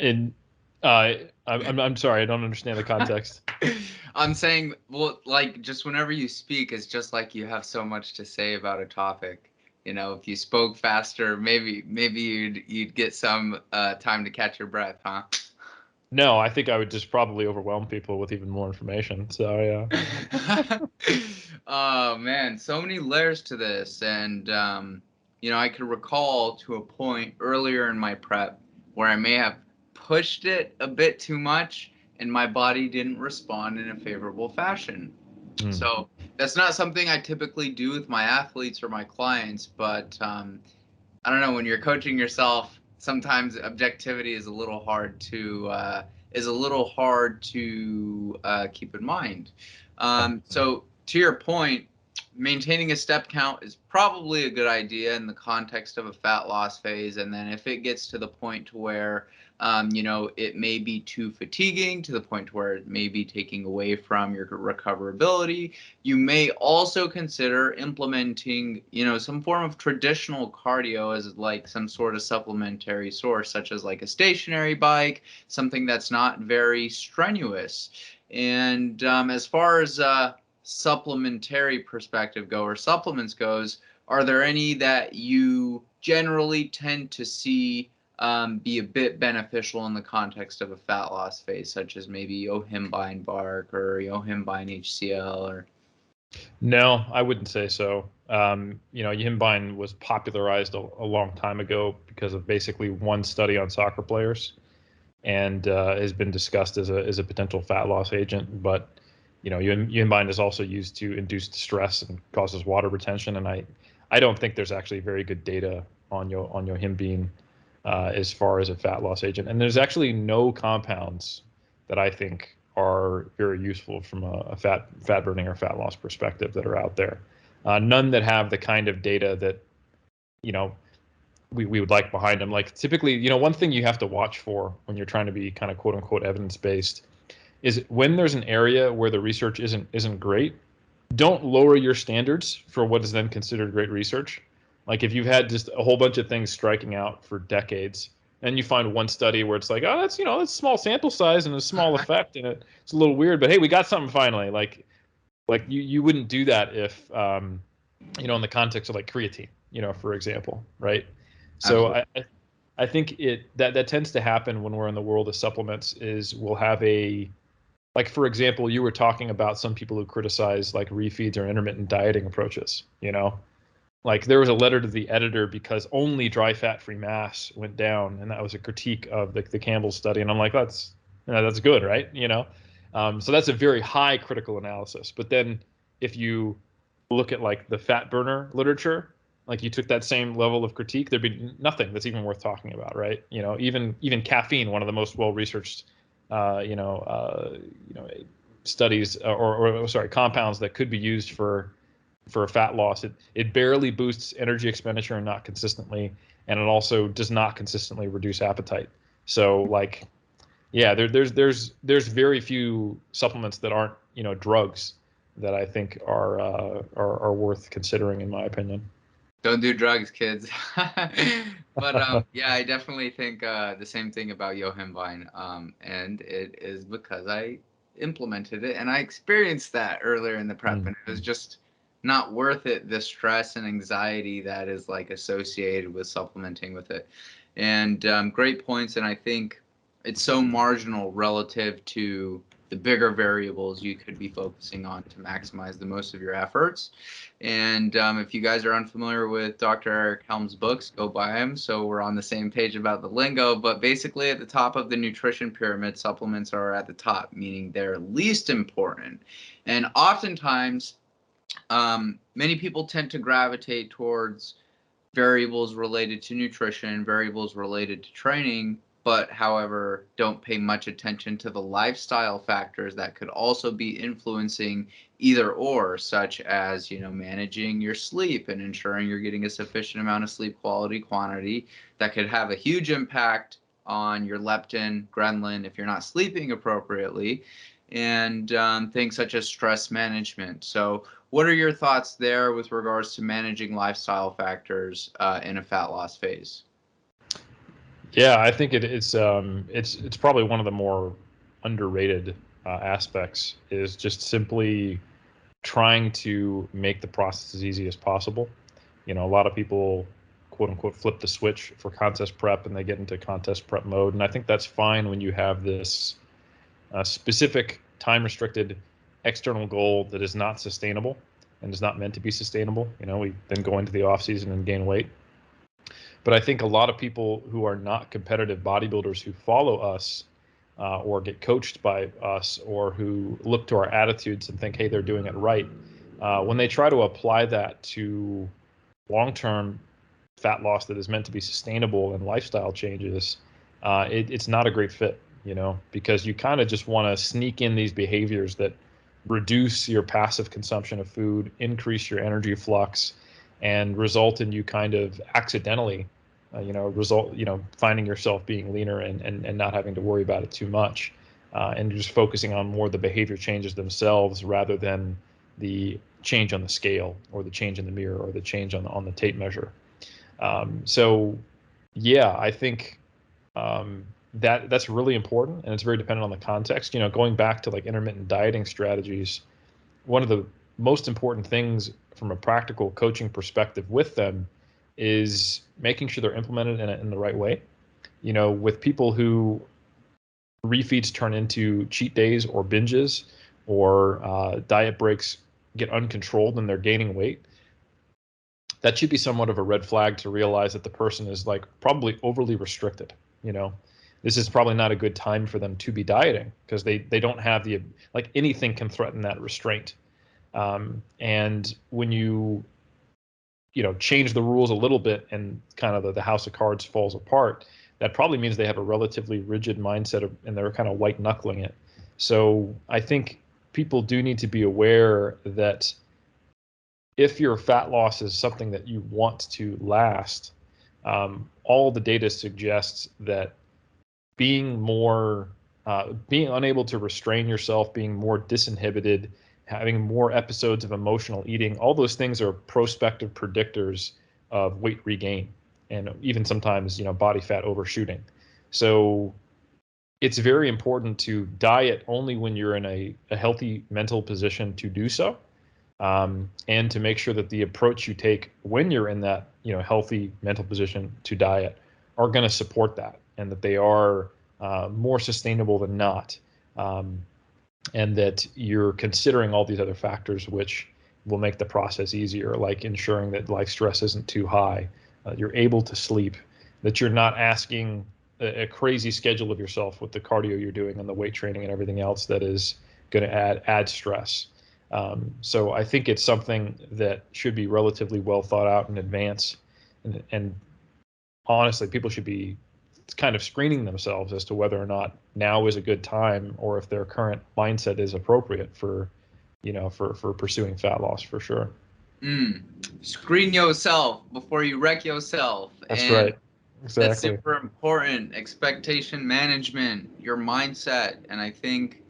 And I'm sorry, I don't understand the context. I'm saying, well, like, just whenever you speak, it's just like you have so much to say about a topic. If you spoke faster, maybe you'd get some time to catch your breath, huh? No, I think I would just probably overwhelm people with even more information. So yeah. Oh man, so many layers to this, and I could recall to a point earlier in my prep where I may have pushed it a bit too much, and my body didn't respond in a favorable fashion. So that's not something I typically do with my athletes or my clients, but I don't know, when you're coaching yourself, sometimes objectivity is a little hard to keep in mind. So to your point, maintaining a step count is probably a good idea in the context of a fat loss phase. And then if it gets to the point to where it may be too fatiguing, to the point to where it may be taking away from your recoverability, you may also consider implementing, some form of traditional cardio as like some sort of supplementary source, such as like a stationary bike, something that's not very strenuous. And as far as supplementary perspective or supplements goes, are there any that you generally tend to see be a bit beneficial in the context of a fat loss phase, such as maybe yohimbine bark or yohimbine HCl? Or No, I wouldn't say so. Yimbine was popularized a long time ago because of basically one study on soccer players, and has been discussed as a potential fat loss agent. But Yimbine is also used to induce stress and causes water retention, and I don't think there's actually very good data on yohimbine as far as a fat loss agent. And there's actually no compounds that I think are very useful from a fat burning or fat loss perspective that are out there. None that have the kind of data that we would like behind them. Like typically, one thing you have to watch for when you're trying to be kind of quote unquote evidence based is when there's an area where the research isn't great. Don't lower your standards for what is then considered great research. Like if you've had just a whole bunch of things striking out for decades, and you find one study where it's like, oh, that's that's a small sample size and a small effect, and it's a little weird, but hey, we got something finally. Like you wouldn't do that if in the context of like creatine, for example, right? So absolutely. I think that tends to happen when we're in the world of supplements is we'll have like, for example, you were talking about some people who criticize like refeeds or intermittent dieting approaches, like there was a letter to the editor because only dry fat free mass went down. And that was a critique of the Campbell study. And I'm like, that's good, right? So that's a very high critical analysis. But then if you look at like the fat burner literature, like you took that same level of critique, there'd be nothing that's even worth talking about, right? Even caffeine, one of the most well-researched, studies or sorry, compounds that could be used for a fat loss. It barely boosts energy expenditure and not consistently, and it also does not consistently reduce appetite. So like, yeah, there's very few supplements that aren't drugs that I think are worth considering in my opinion. Don't do drugs, kids. But yeah, I definitely think the same thing about yohimbine, and it is because I implemented it and I experienced that earlier in the prep, and it was just not worth it. The stress and anxiety that is like associated with supplementing with it, and great points. And I think it's so marginal relative to the bigger variables you could be focusing on to maximize the most of your efforts. And if you guys are unfamiliar with Dr. Eric Helm's books, go buy them. So we're on the same page about the lingo. But basically, at the top of the nutrition pyramid, supplements are at the top, meaning they're least important. And oftentimes, many people tend to gravitate towards variables related to nutrition, variables related to training, but however, don't pay much attention to the lifestyle factors that could also be influencing either or, such as, managing your sleep and ensuring you're getting a sufficient amount of sleep quality, quantity that could have a huge impact on your leptin, ghrelin if you're not sleeping appropriately, and things such as stress management. So what are your thoughts there with regards to managing lifestyle factors in a fat loss phase? Yeah, I think it's probably one of the more underrated aspects is just simply trying to make the process as easy as possible. A lot of people quote unquote flip the switch for contest prep and they get into contest prep mode, and I think that's fine when you have this specific time restricted external goal that is not sustainable and is not meant to be sustainable. We then go into the off season and gain weight. But I think a lot of people who are not competitive bodybuilders who follow us or get coached by us or who look to our attitudes and think, hey, they're doing it right, when they try to apply that to long-term fat loss that is meant to be sustainable and lifestyle changes, it's not a great fit, because you kind of just want to sneak in these behaviors that reduce your passive consumption of food, increase your energy flux, and result in you kind of accidentally, finding yourself being leaner and not having to worry about it too much, and just focusing on more the behavior changes themselves rather than the change on the scale or the change in the mirror or the change on the tape measure. So, yeah, I think that's really important, and it's very dependent on the context. Going back to like intermittent dieting strategies, one of the most important things from a practical coaching perspective with them is making sure they're implemented in the right way. with people who refeeds turn into cheat days or binges, or diet breaks get uncontrolled and they're gaining weight, that should be somewhat of a red flag to realize that the person is like probably overly restricted. This is probably not a good time for them to be dieting, because they don't have like anything can threaten that restraint. And when you change the rules a little bit and kind of the house of cards falls apart, that probably means they have a relatively rigid mindset and they're kind of white knuckling it. So I think people do need to be aware that if your fat loss is something that you want to last, all the data suggests that being unable to restrain yourself, being more disinhibited, having more episodes of emotional eating, all those things are prospective predictors of weight regain, and even sometimes, body fat overshooting. So it's very important to diet only when you're in a healthy mental position to do so. And to make sure that the approach you take when you're in that healthy mental position to diet are going to support that, and that they are more sustainable than not, and that you're considering all these other factors which will make the process easier, like ensuring that life stress isn't too high, you're able to sleep, that you're not asking a crazy schedule of yourself with the cardio you're doing and the weight training and everything else that is going to add stress. So I think it's something that should be relatively well thought out in advance, and honestly, people should be kind of screening themselves as to whether or not now is a good time, or if their current mindset is appropriate for pursuing fat loss, for sure. Screen yourself before you wreck yourself. That's And right. that's Exactly. super important. Expectation management, your mindset. And I think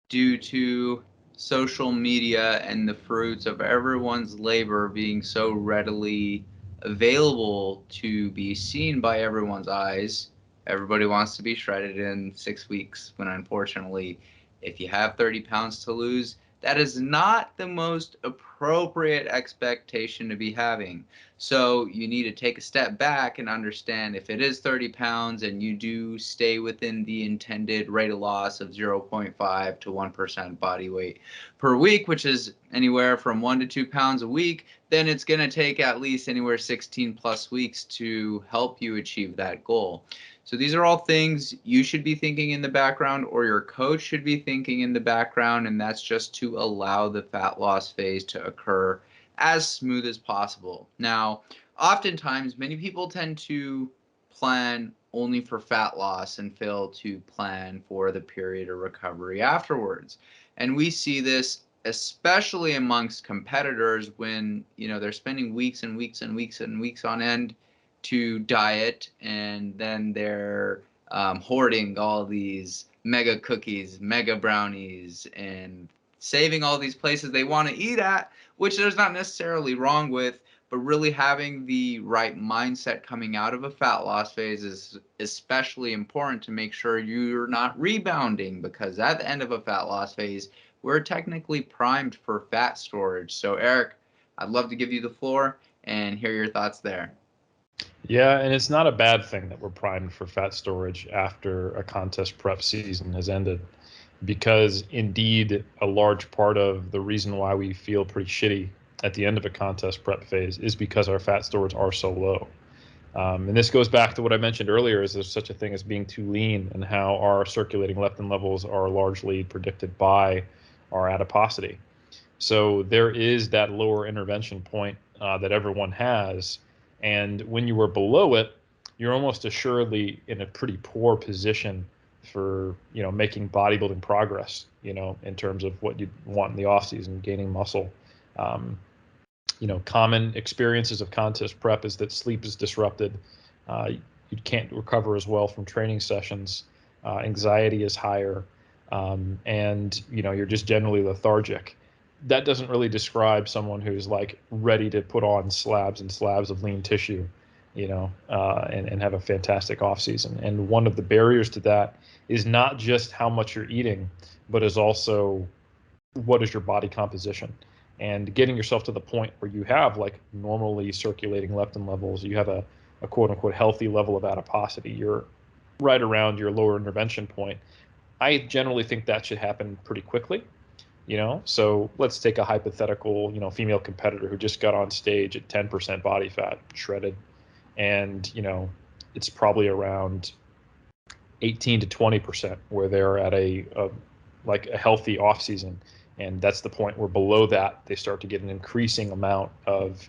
due to social media and the fruits of everyone's labor being so readily available to be seen by everyone's eyes, everybody wants to be shredded in 6 weeks, when unfortunately, if you have 30 pounds to lose, that is not the most appropriate expectation to be having. So you need to take a step back and understand, if it is 30 pounds and you do stay within the intended rate of loss of 0.5 to 1% body weight per week, which is anywhere from 1 to 2 pounds a week, then it's going to take at least anywhere 16 plus weeks to help you achieve that goal. So these are all things you should be thinking in the background, or your coach should be thinking in the background, and that's just to allow the fat loss phase to occur as smooth as possible. Now, oftentimes, many people tend to plan only for fat loss and fail to plan for the period of recovery afterwards. And we see this especially amongst competitors when they're spending weeks and weeks and weeks and weeks on end to diet, and then they're hoarding all these mega cookies, mega brownies, and saving all these places they want to eat at, which there's not necessarily wrong with, but really having the right mindset coming out of a fat loss phase is especially important to make sure you're not rebounding, because at the end of a fat loss phase, we're technically primed for fat storage. So Eric, I'd love to give you the floor and hear your thoughts there. Yeah, and it's not a bad thing that we're primed for fat storage after a contest prep season has ended, because indeed a large part of the reason why we feel pretty shitty at the end of a contest prep phase is because our fat stores are so low. And this goes back to what I mentioned earlier, is there's such a thing as being too lean, and how our circulating leptin levels are largely predicted by our adiposity. So there is that lower intervention point that everyone has. And when you are below it, you're almost assuredly in a pretty poor position for making bodybuilding progress, in terms of what you want in the off season, gaining muscle. Um, Common experiences of contest prep is that sleep is disrupted. You can't recover as well from training sessions. Anxiety is higher, and you're just generally lethargic. That doesn't really describe someone who's like ready to put on slabs and slabs of lean tissue, and have a fantastic off season. And one of the barriers to that is not just how much you're eating, but is also what is your body composition, and getting yourself to the point where you have like normally circulating leptin levels, you have a quote unquote healthy level of adiposity, you're right around your lower intervention point. I generally think that should happen pretty quickly. So let's take a hypothetical, female competitor who just got on stage at 10% body fat, shredded, and it's probably around 18 to 20% where they're at like a healthy off season, and that's the point where below that they start to get an increasing amount of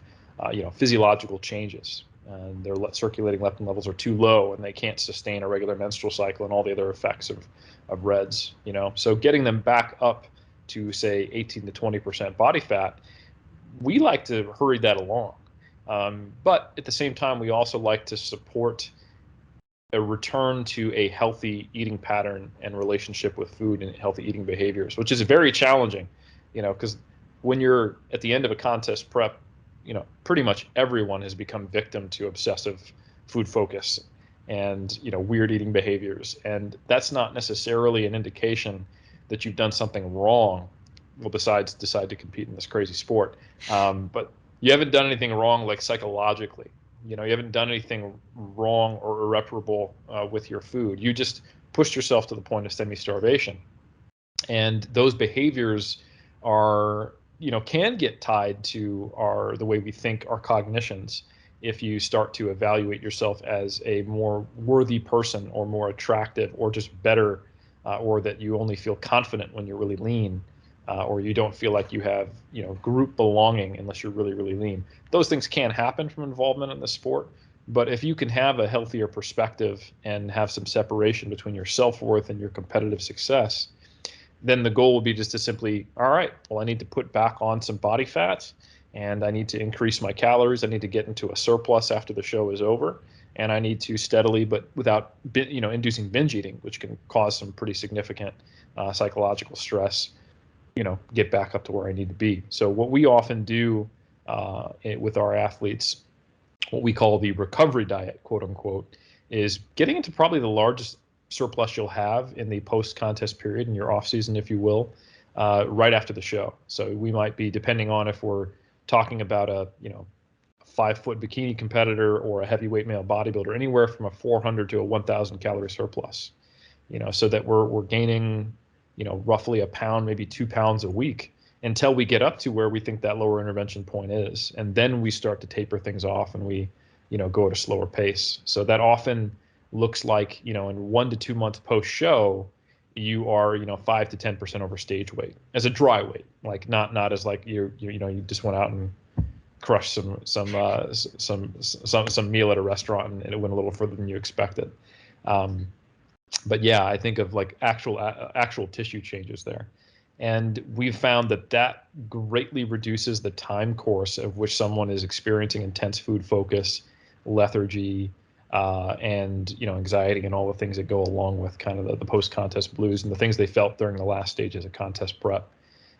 physiological changes, and their circulating leptin levels are too low, and they can't sustain a regular menstrual cycle and all the other effects of REDS. So getting them back up to say 18 to 20% body fat, we like to hurry that along. But at the same time, we also like to support a return to a healthy eating pattern and relationship with food and healthy eating behaviors, which is very challenging, because when you're at the end of a contest prep, pretty much everyone has become victim to obsessive food focus and, weird eating behaviors. And that's not necessarily an indication that you've done something wrong, well, besides decide to compete in this crazy sport. But you haven't done anything wrong, like psychologically. You haven't done anything wrong or irreparable with your food. You just pushed yourself to the point of semi-starvation. And those behaviors are, can get tied to the way we think, our cognitions, if you start to evaluate yourself as a more worthy person or more attractive or just better, or that you only feel confident when you're really lean. Or you don't feel like you have, group belonging unless you're really, really lean. Those things can happen from involvement in the sport, but if you can have a healthier perspective and have some separation between your self-worth and your competitive success, then the goal will be just to simply, all right, well, I need to put back on some body fat, and I need to increase my calories. I need to get into a surplus after the show is over, and I need to steadily, but without, inducing binge eating, which can cause some pretty significant psychological stress, get back up to where I need to be. So what we often do with our athletes, what we call the recovery diet, quote unquote, is getting into probably the largest surplus you'll have in the post-contest period, in your off season, if you will, right after the show. So we might be, depending on if we're talking about a 5-foot bikini competitor or a heavyweight male bodybuilder, anywhere from a 400 to a 1,000 calorie surplus. So that we're gaining, roughly a pound, maybe 2 pounds a week, until we get up to where we think that lower intervention point is. And then we start to taper things off, and we, go at a slower pace. So that often looks like, in 1 to 2 months post show, you are, 5 to 10% over stage weight as a dry weight, like not as like you just went out and crushed some meal at a restaurant and it went a little further than you expected. But yeah, I think of like actual tissue changes there. And we've found that greatly reduces the time course of which someone is experiencing intense food focus, lethargy, and anxiety, and all the things that go along with kind of the post-contest blues and the things they felt during the last stages of contest prep.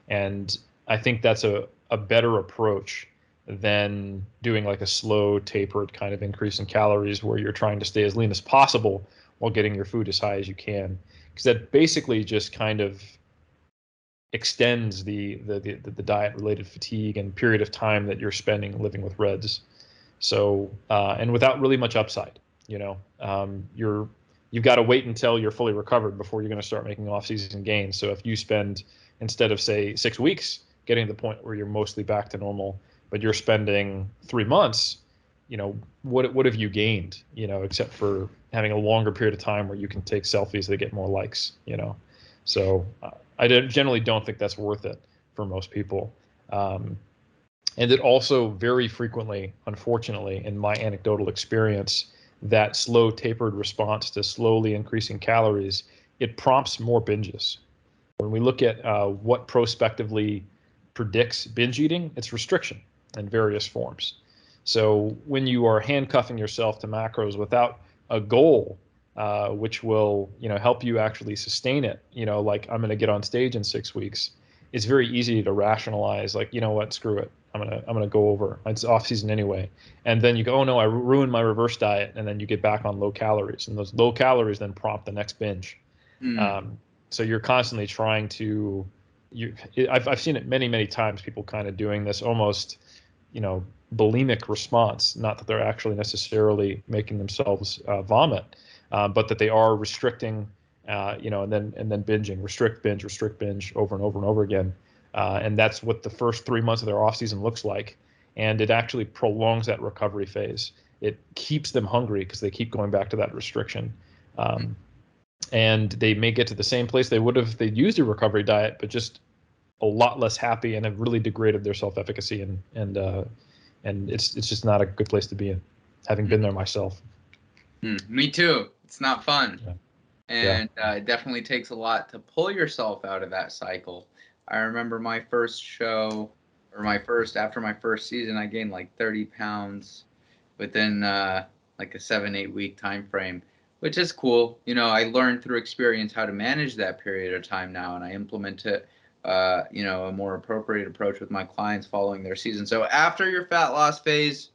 And I think that's a better approach than doing like a slow tapered kind of increase in calories where you're trying to stay as lean as possible while getting your food as high as you can, because that basically just kind of extends the diet related fatigue and period of time that you're spending living with REDS. So and without really much upside, you've got to wait until you're fully recovered before you're going to start making off-season gains. So if you spend, instead of say 6 weeks getting to the point where you're mostly back to normal, but you're spending 3 months, what have you gained, except for having a longer period of time where you can take selfies that get more likes, So I generally don't think that's worth it for most people. And it also very frequently, unfortunately, in my anecdotal experience, that slow tapered response to slowly increasing calories, it prompts more binges. When we look at what prospectively predicts binge eating, it's restriction in various forms. So when you are handcuffing yourself to macros without a goal, which will help you actually sustain it, like I'm going to get on stage in 6 weeks, it's very easy to rationalize, like, what, screw it, I'm gonna go over. It's off season anyway, and then you go, oh no, I ruined my reverse diet, and then you get back on low calories, and those low calories then prompt the next binge. So you're constantly trying to, I've seen it many times, people kind of doing this almost, bulimic response, not that they're actually necessarily making themselves vomit, but that they are restricting, and then binging, restrict binge over and over and over again, and that's what the first 3 months of their off season looks like, and it actually prolongs that recovery phase. It keeps them hungry because they keep going back to that restriction. And they may get to the same place they would have if they'd used a recovery diet, but just a lot less happy and have really degraded their self-efficacy, and it's just not a good place to be in, having been there myself. Me too. It's not fun. Yeah. And it definitely takes a lot to pull yourself out of that cycle. I remember my first show, after my first season, I gained like 30 pounds within like a 7-8 week time frame, which is cool. I learned through experience how to manage that period of time now, and I implement it, a more appropriate approach with my clients following their season. So after your fat loss phase,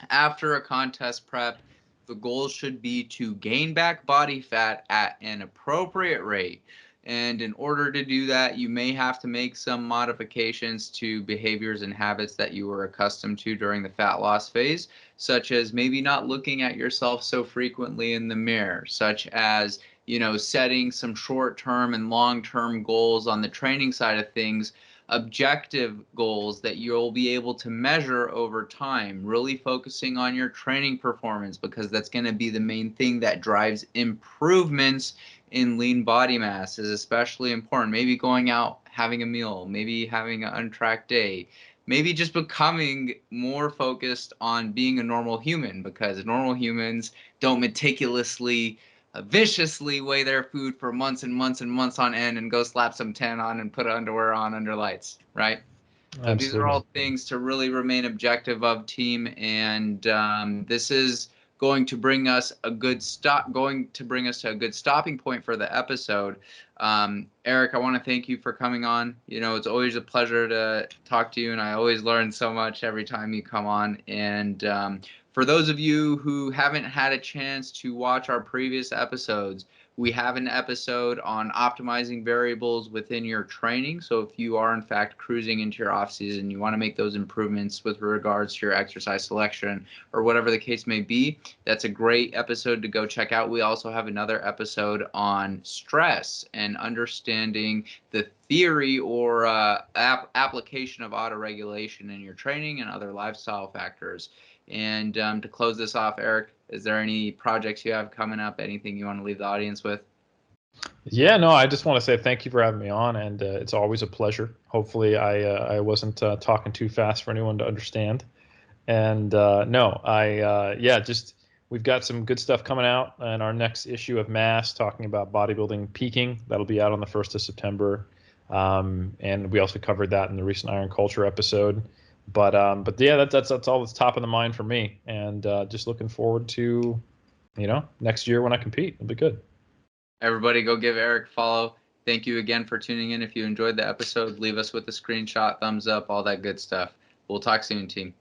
after a contest prep, the goal should be to gain back body fat at an appropriate rate. And in order to do that, you may have to make some modifications to behaviors and habits that you were accustomed to during the fat loss phase, such as maybe not looking at yourself so frequently in the mirror, such as, setting some short-term and long-term goals on the training side of things, objective goals that you'll be able to measure over time, really focusing on your training performance, because that's going to be the main thing that drives improvements in lean body mass is especially important. Maybe going out, having a meal, maybe having an untracked day, maybe just becoming more focused on being a normal human, because normal humans don't meticulously viciously weigh their food for months and months and months on end and go slap some tan on and put underwear on under lights, right? So these are all things to really remain objective of, team, and this is going to bring us to a good stopping point for the episode. Eric, I want to thank you for coming on. It's always a pleasure to talk to you, and I always learn so much every time you come on. And for those of you who haven't had a chance to watch our previous episodes, we have an episode on optimizing variables within your training. So if you are in fact cruising into your off season, you want to make those improvements with regards to your exercise selection or whatever the case may be, that's a great episode to go check out. We also have another episode on stress and understanding the theory or application of autoregulation in your training and other lifestyle factors. And to close this off, Eric, is there any projects you have coming up? Anything you want to leave the audience with? Yeah, no, I just want to say thank you for having me on, and it's always a pleasure. Hopefully, I wasn't talking too fast for anyone to understand. And we've got some good stuff coming out in our next issue of Mass, talking about bodybuilding peaking. That'll be out on the 1st of September, and we also covered that in the recent Iron Culture episode. But yeah, that's all that's top of the mind for me, and just looking forward to, next year when I compete. It'll be good. Everybody go give Eric a follow. Thank you again for tuning in. If you enjoyed the episode, leave us with a screenshot, thumbs up, all that good stuff. We'll talk soon, team.